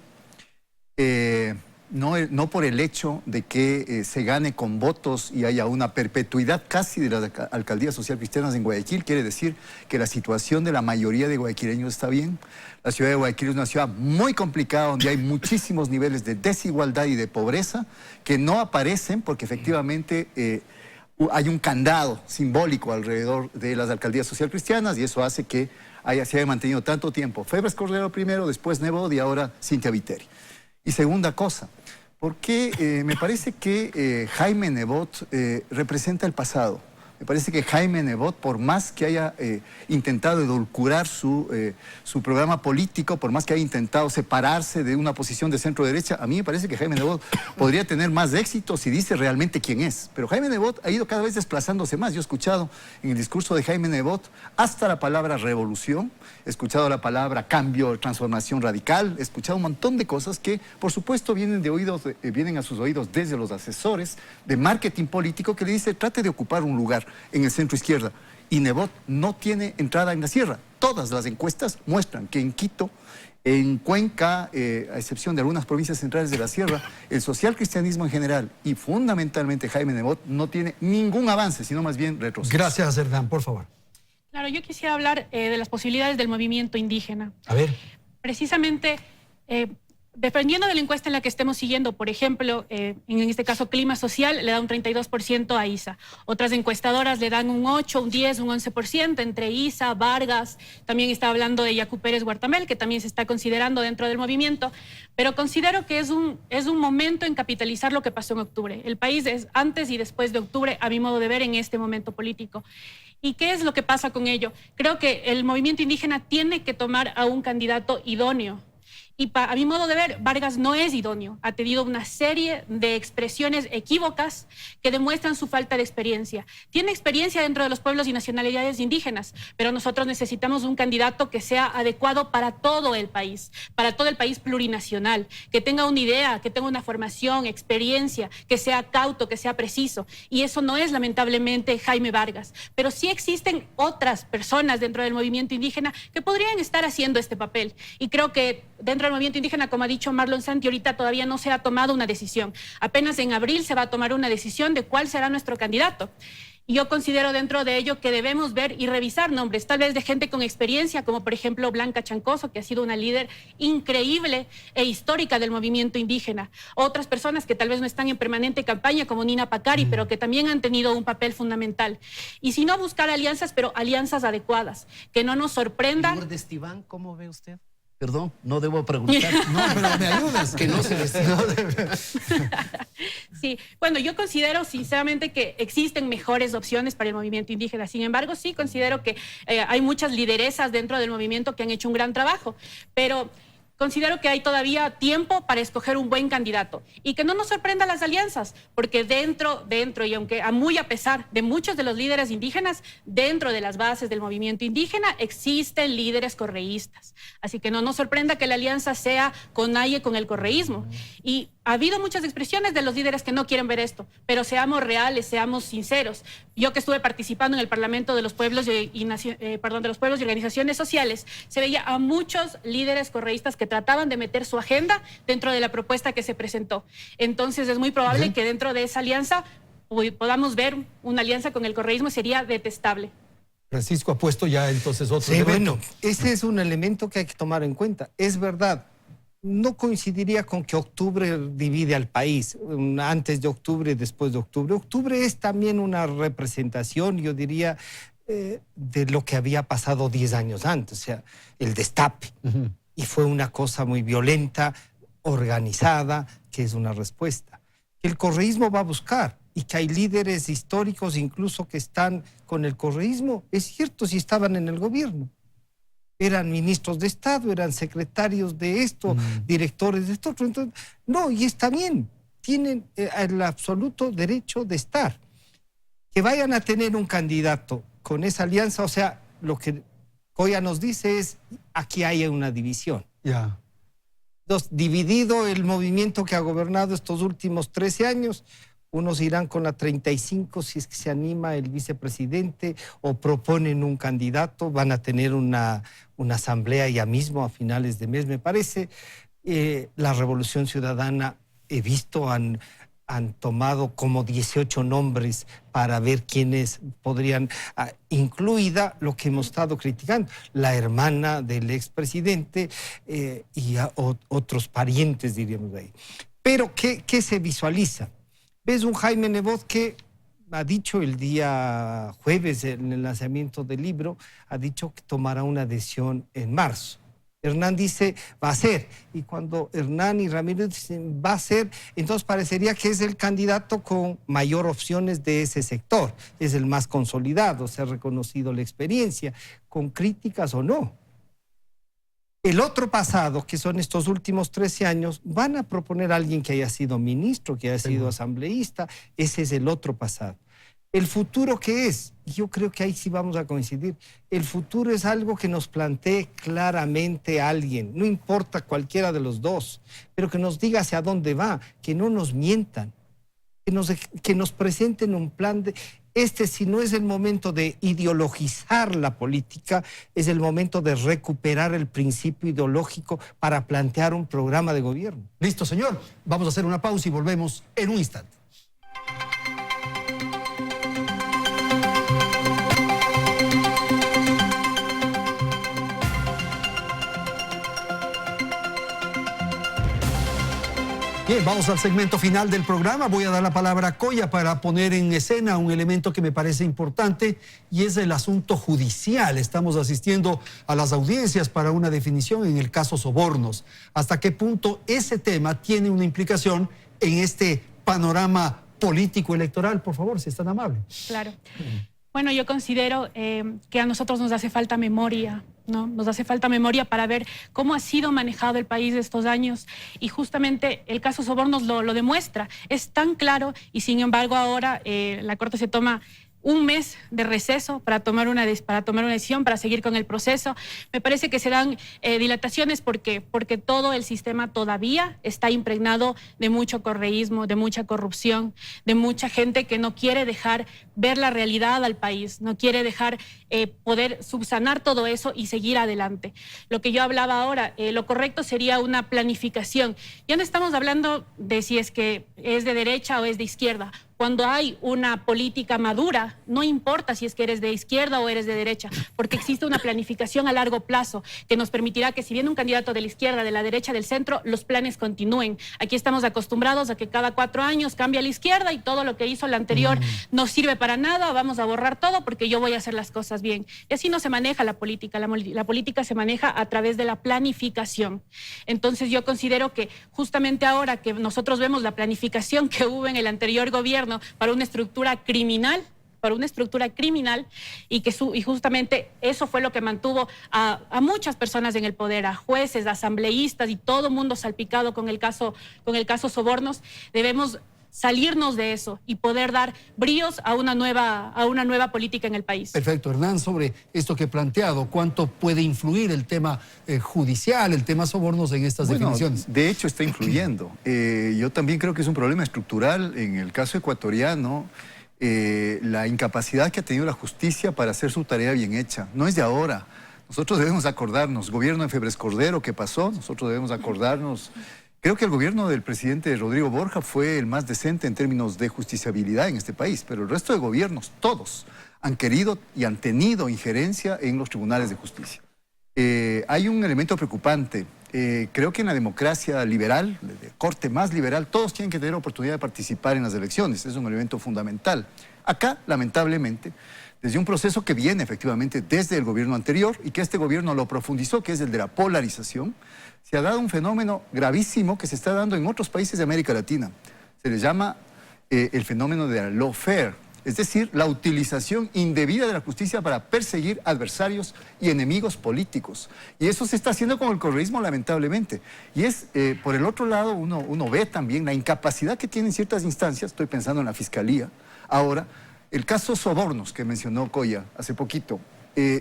No por el hecho de que se gane con votos y haya una perpetuidad casi de las alcaldías social cristianas en Guayaquil, quiere decir que la situación de la mayoría de guayaquileños está bien. La ciudad de Guayaquil es una ciudad muy complicada donde hay muchísimos niveles de desigualdad y de pobreza que no aparecen porque efectivamente hay un candado simbólico alrededor de las alcaldías social cristianas y eso hace que se haya mantenido tanto tiempo Febres Cordero primero, después Nebot y ahora Cintia Viteri. Y segunda cosa, porque me parece que Jaime Nebot representa el pasado. Me parece que Jaime Nebot, por más que haya intentado edulcorar su programa político, por más que haya intentado separarse de una posición de centro-derecha, a mí me parece que Jaime Nebot podría tener más éxito si dice realmente quién es. Pero Jaime Nebot ha ido cada vez desplazándose más. Yo he escuchado en el discurso de Jaime Nebot hasta la palabra revolución, he escuchado la palabra cambio, transformación radical, he escuchado un montón de cosas que, por supuesto, vienen a sus oídos desde los asesores de marketing político que le dice trate de ocupar un lugar en el centro izquierda. Y Nebot no tiene entrada en la sierra. Todas las encuestas muestran que en Quito, en Cuenca, a excepción de algunas provincias centrales de la sierra, el social cristianismo en general y fundamentalmente Jaime Nebot no tiene ningún avance, sino más bien retroceso. Gracias, Hernán, por favor. Claro, yo quisiera hablar de las posibilidades del movimiento indígena. A ver. Precisamente, dependiendo de la encuesta en la que estemos siguiendo, por ejemplo, en este caso Clima Social le da un 32% a ISA. Otras encuestadoras le dan un 8, un 10, un 11% entre ISA, Vargas. También está hablando de Yacu Pérez Huartamel, que también se está considerando dentro del movimiento. Pero considero que es un momento en capitalizar lo que pasó en octubre. El país es antes y después de octubre, a mi modo de ver, en este momento político. ¿Y qué es lo que pasa con ello? Creo que el movimiento indígena tiene que tomar a un candidato idóneo. Y a mi modo de ver, Vargas no es idóneo. Ha tenido una serie de expresiones equívocas que demuestran su falta de experiencia. Tiene experiencia dentro de los pueblos y nacionalidades indígenas, pero nosotros necesitamos un candidato que sea adecuado para todo el país plurinacional, que tenga una idea, que tenga una formación, experiencia, que sea cauto, que sea preciso. Y eso no es, lamentablemente, Jaime Vargas. Pero sí existen otras personas dentro del movimiento indígena que podrían estar haciendo este papel. Y creo que dentro del movimiento indígena, como ha dicho Marlon Santi, ahorita todavía no se ha tomado una decisión. Apenas en abril se va a tomar una decisión de cuál será nuestro candidato. Y yo considero dentro de ello que debemos ver y revisar nombres, tal vez de gente con experiencia, como por ejemplo Blanca Chancoso, que ha sido una líder increíble e histórica del movimiento indígena. Otras personas que tal vez no están en permanente campaña, como Nina Pacari, pero que también han tenido un papel fundamental. Y si no, buscar alianzas, pero alianzas adecuadas, que no nos sorprendan. Señor de Estiván, ¿cómo ve usted? Perdón, no debo preguntar. No, pero me ayudas. Que no se les... Sí, bueno, yo considero sinceramente que existen mejores opciones para el movimiento indígena. Sin embargo, sí considero que hay muchas lideresas dentro del movimiento que han hecho un gran trabajo, pero considero que hay todavía tiempo para escoger un buen candidato y que no nos sorprendan las alianzas, porque dentro y aunque muy a pesar de muchos de los líderes indígenas, dentro de las bases del movimiento indígena existen líderes correístas. Así que no nos sorprenda que la alianza sea con el correísmo. Y ha habido muchas expresiones de los líderes que no quieren ver esto, pero seamos reales, seamos sinceros. Yo que estuve participando en el Parlamento de los Pueblos de los Pueblos y Organizaciones Sociales, se veía a muchos líderes correístas que trataban de meter su agenda dentro de la propuesta que se presentó. Entonces es muy probable que dentro de esa alianza podamos ver una alianza con el correísmo, sería detestable. Francisco ha puesto ya entonces otro Sí, elemento. bueno, ese es un elemento que hay que tomar en cuenta. Es verdad, no coincidiría con que octubre divide al país, antes de octubre y después de octubre. Octubre es también una representación, yo diría, de lo que había pasado 10 años antes, o sea, el destape. Y fue una cosa muy violenta, organizada, que es una respuesta. El correísmo va a buscar, y que hay líderes históricos incluso que están con el correísmo, es cierto, si estaban en el gobierno. Eran ministros de Estado, eran secretarios de esto, directores de esto. Entonces, no, y está bien, tienen el absoluto derecho de estar. Que vayan a tener un candidato con esa alianza, o sea, lo que Coya nos dice es, aquí hay una división. Ya. Entonces, dividido el movimiento que ha gobernado estos últimos 13 años, unos irán con la 35 si es que se anima el vicepresidente o proponen un candidato, van a tener una asamblea ya mismo a finales de mes, me parece. La Revolución Ciudadana, he visto, han tomado como 18 nombres para ver quiénes podrían, incluida lo que hemos estado criticando, la hermana del expresidente y otros parientes, diríamos de ahí. Pero, ¿qué se visualiza? Ves un Jaime Nebot que ha dicho el día jueves en el lanzamiento del libro, ha dicho que tomará una decisión en marzo. Hernán dice, va a ser. Y cuando Hernán y Ramírez dicen, va a ser, entonces parecería que es el candidato con mayor opciones de ese sector. Es el más consolidado, se ha reconocido la experiencia, con críticas o no. El otro pasado, que son estos últimos 13 años, van a proponer a alguien que haya sido ministro, que haya sido asambleísta. Ese es el otro pasado. ¿El futuro qué es? Yo creo que ahí sí vamos a coincidir. El futuro es algo que nos plantee claramente alguien, no importa cualquiera de los dos, pero que nos diga hacia dónde va, que no nos mientan, que nos presenten un plan de... si no es el momento de ideologizar la política, es el momento de recuperar el principio ideológico para plantear un programa de gobierno. Listo, señor. Vamos a hacer una pausa y volvemos en un instante. Bien, vamos al segmento final del programa. Voy a dar la palabra a Coya para poner en escena un elemento que me parece importante y es el asunto judicial. Estamos asistiendo a las audiencias para una definición en el caso Sobornos. ¿Hasta qué punto ese tema tiene una implicación en este panorama político electoral? Por favor, si es tan amable. Claro. Bueno, yo considero que a nosotros nos hace falta memoria, ¿no? Nos hace falta memoria para ver cómo ha sido manejado el país estos años y justamente el caso Sobornos lo demuestra. Es tan claro y sin embargo ahora la Corte se toma un mes de receso para tomar una decisión, para seguir con el proceso. Me parece que se dan dilataciones porque todo el sistema todavía está impregnado de mucho correísmo, de mucha corrupción, de mucha gente que no quiere dejar ver la realidad al país, no quiere dejar poder subsanar todo eso y seguir adelante. Lo que yo hablaba ahora, lo correcto sería una planificación. Ya no estamos hablando de si es que es de derecha o es de izquierda. Cuando hay una política madura, no importa si es que eres de izquierda o eres de derecha, porque existe una planificación a largo plazo que nos permitirá que si viene un candidato de la izquierda, de la derecha, del centro, los planes continúen. Aquí estamos acostumbrados a que cada 4 años cambia la izquierda y todo lo que hizo la anterior no sirve para nada, vamos a borrar todo porque yo voy a hacer las cosas bien. Y así no se maneja la política. La política se maneja a través de la planificación. Entonces yo considero que justamente ahora que nosotros vemos la planificación que hubo en el anterior gobierno para una estructura criminal y justamente eso fue lo que mantuvo a muchas personas en el poder, a jueces, a asambleístas y todo mundo salpicado con el caso Sobornos. Debemos salirnos de eso y poder dar bríos a una nueva política en el país. Perfecto, Hernán, sobre esto que he planteado, ¿cuánto puede influir el tema judicial, el tema Sobornos en estas definiciones? De hecho está influyendo. Yo también creo que es un problema estructural en el caso ecuatoriano, la incapacidad que ha tenido la justicia para hacer su tarea bien hecha. No es de ahora. Nosotros debemos acordarnos, gobierno de Febres Cordero, ¿qué pasó? Nosotros debemos acordarnos. Creo que el gobierno del presidente Rodrigo Borja fue el más decente en términos de justiciabilidad en este país, pero el resto de gobiernos, todos, han querido y han tenido injerencia en los tribunales de justicia. Hay un elemento preocupante. Creo que en la democracia liberal, de corte más liberal, todos tienen que tener oportunidad de participar en las elecciones. Es un elemento fundamental. Acá, lamentablemente, desde un proceso que viene efectivamente desde el gobierno anterior y que este gobierno lo profundizó, que es el de la polarización, se ha dado un fenómeno gravísimo que se está dando en otros países de América Latina. Se le llama el fenómeno de la lawfare, es decir, la utilización indebida de la justicia para perseguir adversarios y enemigos políticos. Y eso se está haciendo con el correísmo, lamentablemente. Y es, por el otro lado, uno ve también la incapacidad que tienen ciertas instancias, estoy pensando en la Fiscalía. Ahora, el caso Sobornos, que mencionó Coya hace poquito,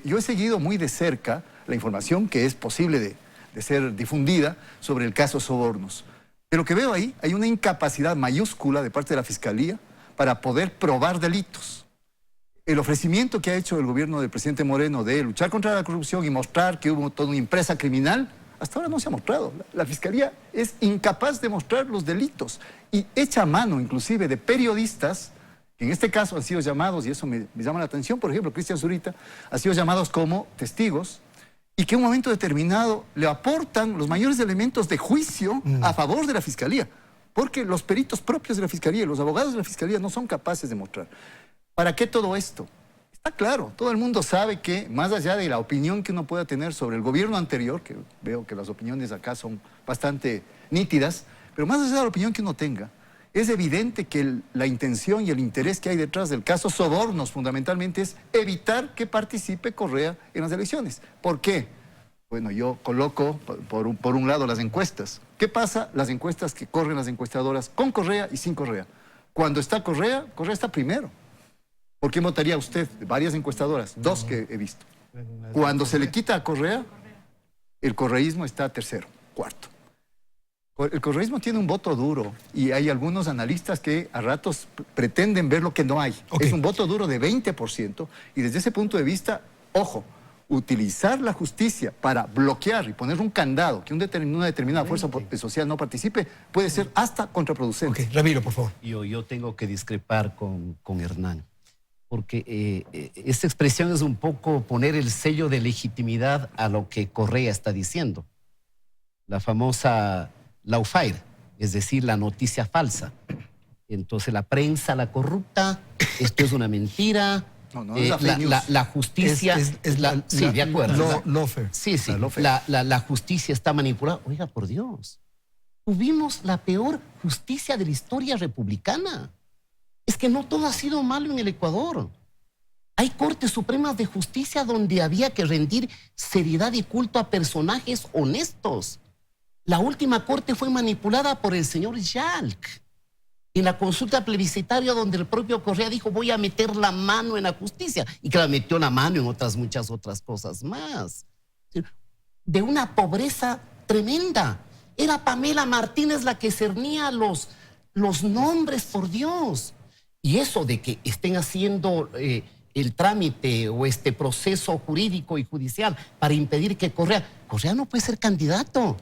yo he seguido muy de cerca la información que es posible de ser difundida sobre el caso Sobornos. De lo que veo ahí, hay una incapacidad mayúscula de parte de la Fiscalía para poder probar delitos. El ofrecimiento que ha hecho el gobierno del presidente Moreno de luchar contra la corrupción y mostrar que hubo toda una empresa criminal, hasta ahora no se ha mostrado. La Fiscalía es incapaz de mostrar los delitos y echa mano inclusive de periodistas que en este caso han sido llamados, y eso me llama la atención, por ejemplo, Cristian Zurita, ha sido llamados como testigos y que en un momento determinado le aportan los mayores elementos de juicio a favor de la Fiscalía. Porque los peritos propios de la Fiscalía y los abogados de la Fiscalía no son capaces de mostrar. ¿Para qué todo esto? Está claro, todo el mundo sabe que más allá de la opinión que uno pueda tener sobre el gobierno anterior, que veo que las opiniones acá son bastante nítidas, pero más allá de la opinión que uno tenga, es evidente que la intención y el interés que hay detrás del caso Sobornos fundamentalmente es evitar que participe Correa en las elecciones. ¿Por qué? Bueno, yo coloco por un lado las encuestas. ¿Qué pasa? Las encuestas que corren las encuestadoras con Correa y sin Correa. Cuando está Correa, Correa está primero. ¿Por qué votaría usted? Varias encuestadoras, dos que he visto. Cuando se le quita a Correa, el correísmo está tercero, cuarto. El correísmo tiene un voto duro y hay algunos analistas que a ratos pretenden ver lo que no hay. Es un voto duro de 20% y desde ese punto de vista, ojo, utilizar la justicia para bloquear y poner un candado que una determinada fuerza social no participe puede ser hasta contraproducente. Ramiro, por favor. Yo tengo que discrepar con Hernán, porque esta expresión es un poco poner el sello de legitimidad a lo que Correa está diciendo. La famosa lawfare, es decir, la noticia falsa. Entonces la prensa, la corrupta, esto es una mentira. No es la fake news. La justicia sí, de acuerdo. Lawfare. Sí, la justicia está manipulada. Oiga, por Dios, tuvimos la peor justicia de la historia republicana. Es que no todo ha sido malo en el Ecuador. Hay cortes supremas de justicia donde había que rendir seriedad y culto a personajes honestos. La última corte fue manipulada por el señor Yalc en la consulta plebiscitaria donde el propio Correa dijo voy a meter la mano en la justicia y que la metió la mano en muchas otras cosas más. De una pobreza tremenda. Era Pamela Martínez la que cernía los nombres, por Dios. Y eso de que estén haciendo el trámite o este proceso jurídico y judicial para impedir que Correa no puede ser candidato.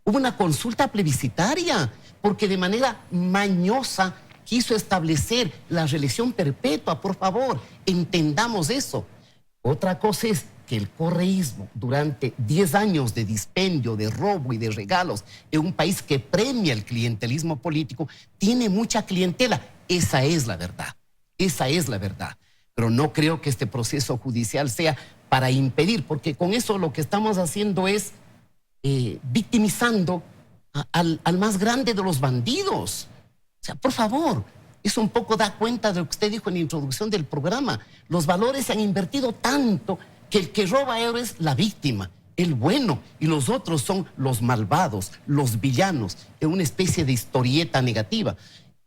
Hubo una consulta plebiscitaria porque de manera mañosa quiso establecer la reelección perpetua. Por favor, entendamos eso. Otra cosa es que el correísmo, durante 10 años de dispendio, de robo y de regalos, en un país que premia el clientelismo político, tiene mucha clientela. Esa es la verdad. Esa es la verdad. Pero no creo que este proceso judicial sea para impedir, porque con eso lo que estamos haciendo es victimizando al más grande de los bandidos. O sea, por favor, eso un poco da cuenta de lo que usted dijo en la introducción del programa. Los valores se han invertido tanto que el que roba es la víctima, el bueno, y los otros son los malvados, los villanos, en una especie de historieta negativa.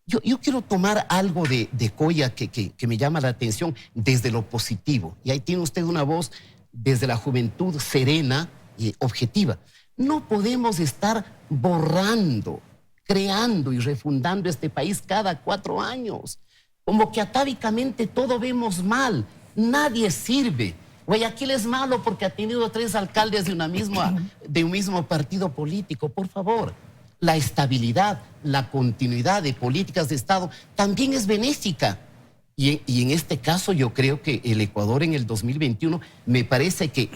Yo quiero tomar algo de Coya que me llama la atención desde lo positivo. Y ahí tiene usted una voz desde la juventud serena y objetiva. No podemos estar borrando, creando y refundando este país cada 4 años. Como que atávicamente todo vemos mal. Nadie sirve. Guayaquil es malo porque ha tenido 3 alcaldes de un mismo partido político. Por favor, la estabilidad, la continuidad de políticas de Estado también es benéfica. Y en este caso yo creo que el Ecuador en el 2021, me parece que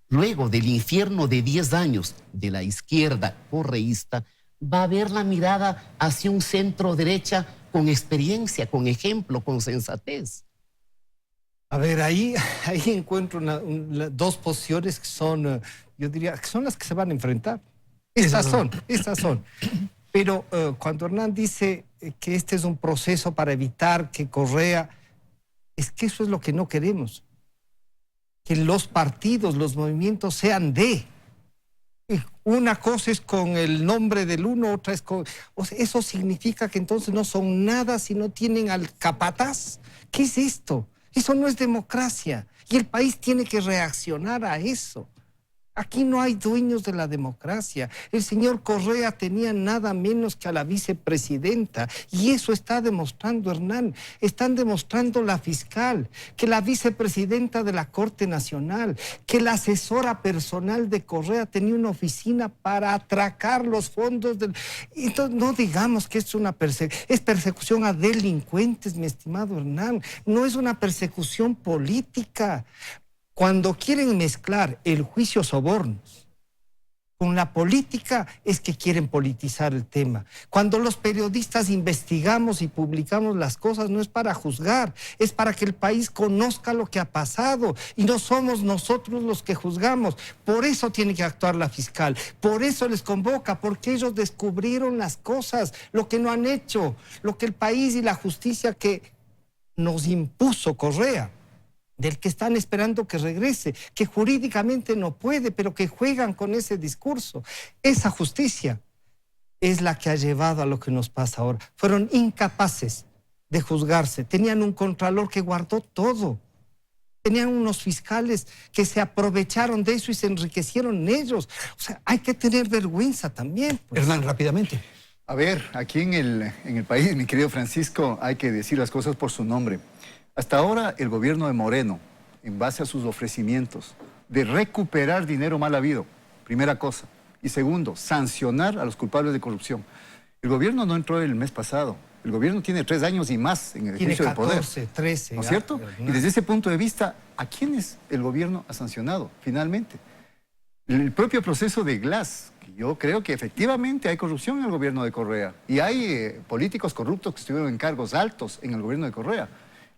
luego del infierno de 10 años de la izquierda correísta, va a haber la mirada hacia un centro derecha con experiencia, con ejemplo, con sensatez. A ver, ahí encuentro dos posiciones que son, yo diría, que son las que se van a enfrentar. Estas son. Pero cuando Hernán dice que este es un proceso para evitar que Correa, es que eso es lo que no queremos. Que los partidos, los movimientos sean de. Una cosa es con el nombre del uno, otra es con... O sea, eso significa que entonces no son nada si no tienen al capataz. ¿Qué es esto? Eso no es democracia. Y el país tiene que reaccionar a eso. Aquí no hay dueños de la democracia. El señor Correa tenía nada menos que a la vicepresidenta. Y eso está demostrando, Hernán. Están demostrando la fiscal, que la vicepresidenta de la Corte Nacional, que la asesora personal de Correa tenía una oficina para atracar los fondos del... Entonces, no digamos que es una persecución. Es persecución a delincuentes, mi estimado Hernán. No es una persecución política. Cuando quieren mezclar el juicio sobornos con la política, es que quieren politizar el tema. Cuando los periodistas investigamos y publicamos las cosas, no es para juzgar, es para que el país conozca lo que ha pasado. Y no somos nosotros los que juzgamos. Por eso tiene que actuar la fiscal. Por eso les convoca, porque ellos descubrieron las cosas, lo que no han hecho, lo que el país y la justicia que nos impuso Correa, del que están esperando que regrese, que jurídicamente no puede, pero que juegan con ese discurso. Esa justicia es la que ha llevado a lo que nos pasa ahora. Fueron incapaces de juzgarse. Tenían un contralor que guardó todo. Tenían unos fiscales que se aprovecharon de eso y se enriquecieron ellos. O sea, hay que tener vergüenza también. Pues. Hernán, rápidamente. A ver, aquí en el país, mi querido Francisco, hay que decir las cosas por su nombre. Hasta ahora, el gobierno de Moreno, en base a sus ofrecimientos de recuperar dinero mal habido, primera cosa. Y segundo, sancionar a los culpables de corrupción. El gobierno no entró el mes pasado. El gobierno tiene 3 años y más en el ejercicio del poder. 14, 13. ¿No es cierto? Y desde ese punto de vista, ¿a quiénes el gobierno ha sancionado finalmente? El propio proceso de Glass, que yo creo que efectivamente hay corrupción en el gobierno de Correa. Y hay políticos corruptos que estuvieron en cargos altos en el gobierno de Correa.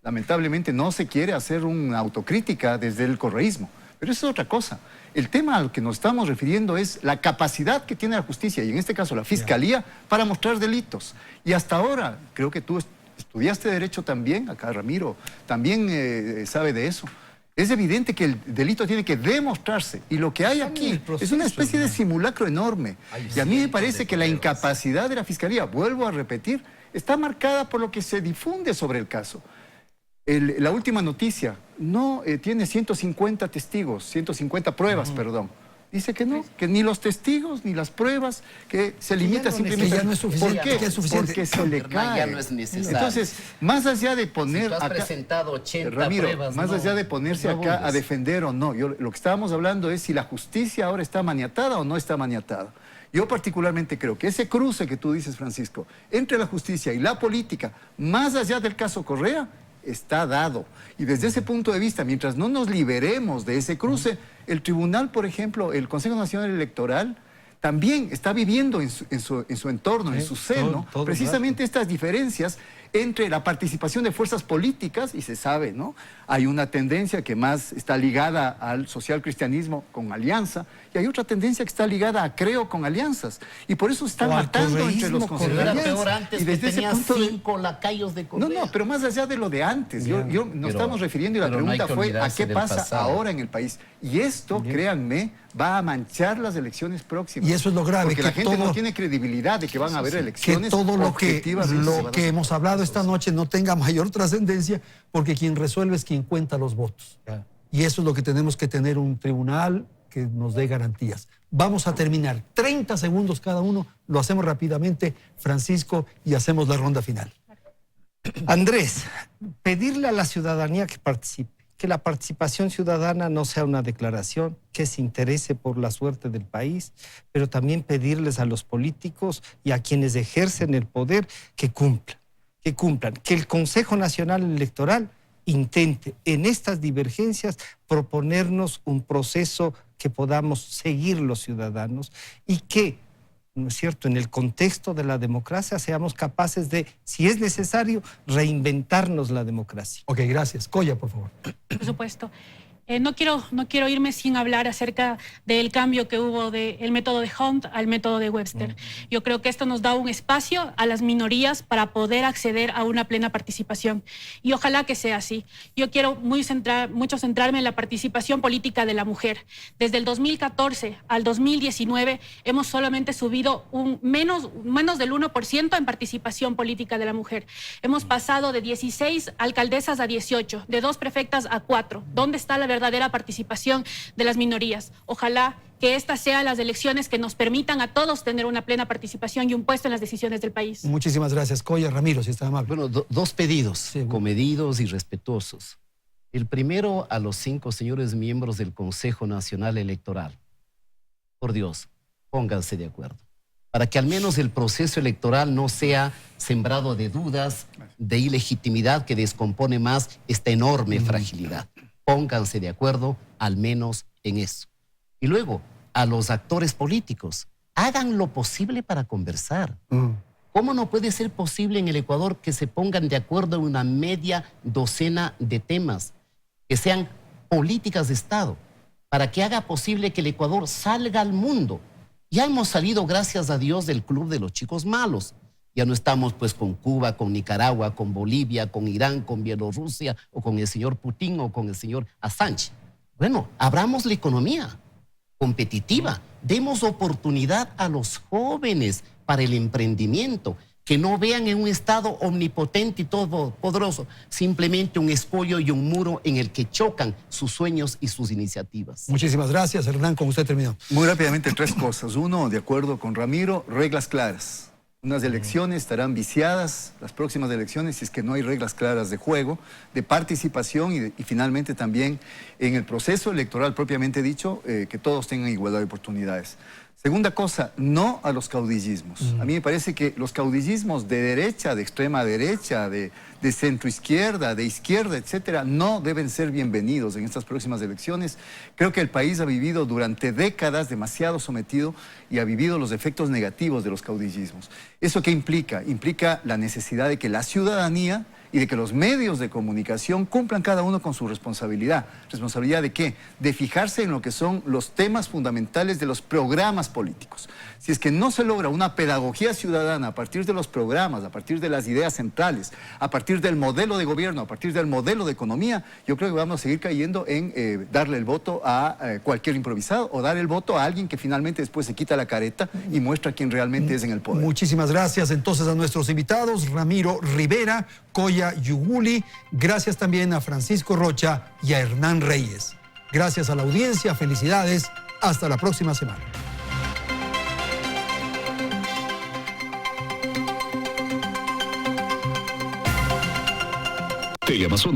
Lamentablemente no se quiere hacer una autocrítica desde el correísmo. Pero eso es otra cosa. El tema al que nos estamos refiriendo es la capacidad que tiene la justicia, y en este caso la Fiscalía, para mostrar delitos. Y hasta ahora, creo que tú estudiaste Derecho también, acá Ramiro también sabe de eso. Es evidente que el delito tiene que demostrarse. Y lo que hay aquí es una especie de simulacro enorme. Y a mí me parece que la incapacidad de la Fiscalía, vuelvo a repetir, está marcada por lo que se difunde sobre el caso. La última noticia, no tiene 150 testigos, 150 pruebas, perdón. Dice que no, que ni los testigos, ni las pruebas, que se limita simplemente... Ya no es suficiente. ¿Por qué? Que es suficiente. Porque se le cae. Ya no es necesario. Entonces, más allá de poner... Si tú has acá, presentado 80 Ramiro, pruebas, más allá de ponerse acá a defender o no, lo que estábamos hablando es si la justicia ahora está maniatada o no está maniatada. Yo particularmente creo que ese cruce que tú dices, Francisco, entre la justicia y la política, más allá del caso Correa, está dado. Y desde ese punto de vista, mientras no nos liberemos de ese cruce, el tribunal, por ejemplo, el Consejo Nacional Electoral, también está viviendo en su entorno, en su seno, precisamente estas diferencias entre la participación de fuerzas políticas, y se sabe, ¿no? Hay una tendencia que más está ligada al socialcristianismo con alianza, y hay otra tendencia que está ligada a Creo con alianzas. Y por eso están matando entre los conservadores. Era peor antes, y desde ese punto 5 lacayos de Correa. No, pero más allá de lo de antes. Nos estamos refiriendo, y la pregunta fue ¿a qué pasa ahora en el país? Y esto, créanme, va a manchar las elecciones próximas. Y eso es lo grave. Porque la gente no tiene credibilidad de que van a haber elecciones que todo lo que hemos hablado esta noche no tenga mayor trascendencia, porque quien resuelve es quien cuenta los votos. Y eso es lo que tenemos que tener, un tribunal que nos dé garantías. Vamos a terminar. 30 segundos cada uno, lo hacemos rápidamente, Francisco, y hacemos la ronda final. Andrés, pedirle a la ciudadanía que participe, que la participación ciudadana no sea una declaración, que se interese por la suerte del país, pero también pedirles a los políticos y a quienes ejercen el poder que cumplan, que cumplan, que el Consejo Nacional Electoral intente en estas divergencias proponernos un proceso que podamos seguir los ciudadanos y que, ¿no es cierto?, en el contexto de la democracia seamos capaces de, si es necesario, reinventarnos la democracia. Ok, gracias. Coya, por favor. Por supuesto. No quiero irme sin hablar acerca del cambio que hubo del método de Hunt al método de Webster. Yo creo que esto nos da un espacio a las minorías para poder acceder a una plena participación. Y ojalá que sea así. Yo quiero mucho centrarme en la participación política de la mujer. Desde el 2014 al 2019 hemos solamente subido menos del 1% en participación política de la mujer. Hemos pasado de 16 alcaldesas a 18, de 2 prefectas a 4. ¿Dónde está la verdadera participación de las minorías? Ojalá que estas sean las elecciones que nos permitan a todos tener una plena participación y un puesto en las decisiones del país. Muchísimas gracias, Coya. Ramiro, si está amable. Bueno, dos pedidos, comedidos y respetuosos. El primero a los 5 señores miembros del Consejo Nacional Electoral. Por Dios, pónganse de acuerdo, para que al menos el proceso electoral no sea sembrado de dudas, de ilegitimidad que descompone más esta enorme fragilidad. Pónganse de acuerdo al menos en eso. Y luego, a los actores políticos, hagan lo posible para conversar. ¿Cómo no puede ser posible en el Ecuador que se pongan de acuerdo en una media docena de temas, que sean políticas de Estado, para que haga posible que el Ecuador salga al mundo? Ya hemos salido, gracias a Dios, del club de los chicos malos. Ya no estamos pues con Cuba, con Nicaragua, con Bolivia, con Irán, con Bielorrusia, o con el señor Putin o con el señor Assange. Bueno, abramos la economía competitiva, demos oportunidad a los jóvenes para el emprendimiento, que no vean en un Estado omnipotente y todopoderoso simplemente un escollo y un muro en el que chocan sus sueños y sus iniciativas. Muchísimas gracias, Hernán. Con usted terminó. Muy rápidamente, 3 cosas. Uno, de acuerdo con Ramiro, reglas claras. Unas elecciones estarán viciadas, las próximas elecciones, si es que no hay reglas claras de juego, de participación y finalmente también en el proceso electoral propiamente dicho, que todos tengan igualdad de oportunidades. Segunda cosa, no a los caudillismos. A mí me parece que los caudillismos de derecha, de extrema derecha, de centro izquierda, de izquierda, etcétera, no deben ser bienvenidos en estas próximas elecciones. Creo que el país ha vivido durante décadas demasiado sometido y ha vivido los efectos negativos de los caudillismos. ¿Eso qué implica? Implica la necesidad de que la ciudadanía y de que los medios de comunicación cumplan cada uno con su responsabilidad. ¿Responsabilidad de qué? De fijarse en lo que son los temas fundamentales de los programas políticos. Si es que no se logra una pedagogía ciudadana a partir de los programas, a partir de las ideas centrales, a partir del modelo de gobierno, a partir del modelo de economía, yo creo que vamos a seguir cayendo en darle el voto a cualquier improvisado o dar el voto a alguien que finalmente después se quita la careta y muestra quién realmente es en el poder. Muchísimas gracias entonces a nuestros invitados, Ramiro Rivera, Coya Yuguli, gracias también a Francisco Rocha y a Hernán Reyes. Gracias a la audiencia, felicidades, hasta la próxima semana. Teleamazonas.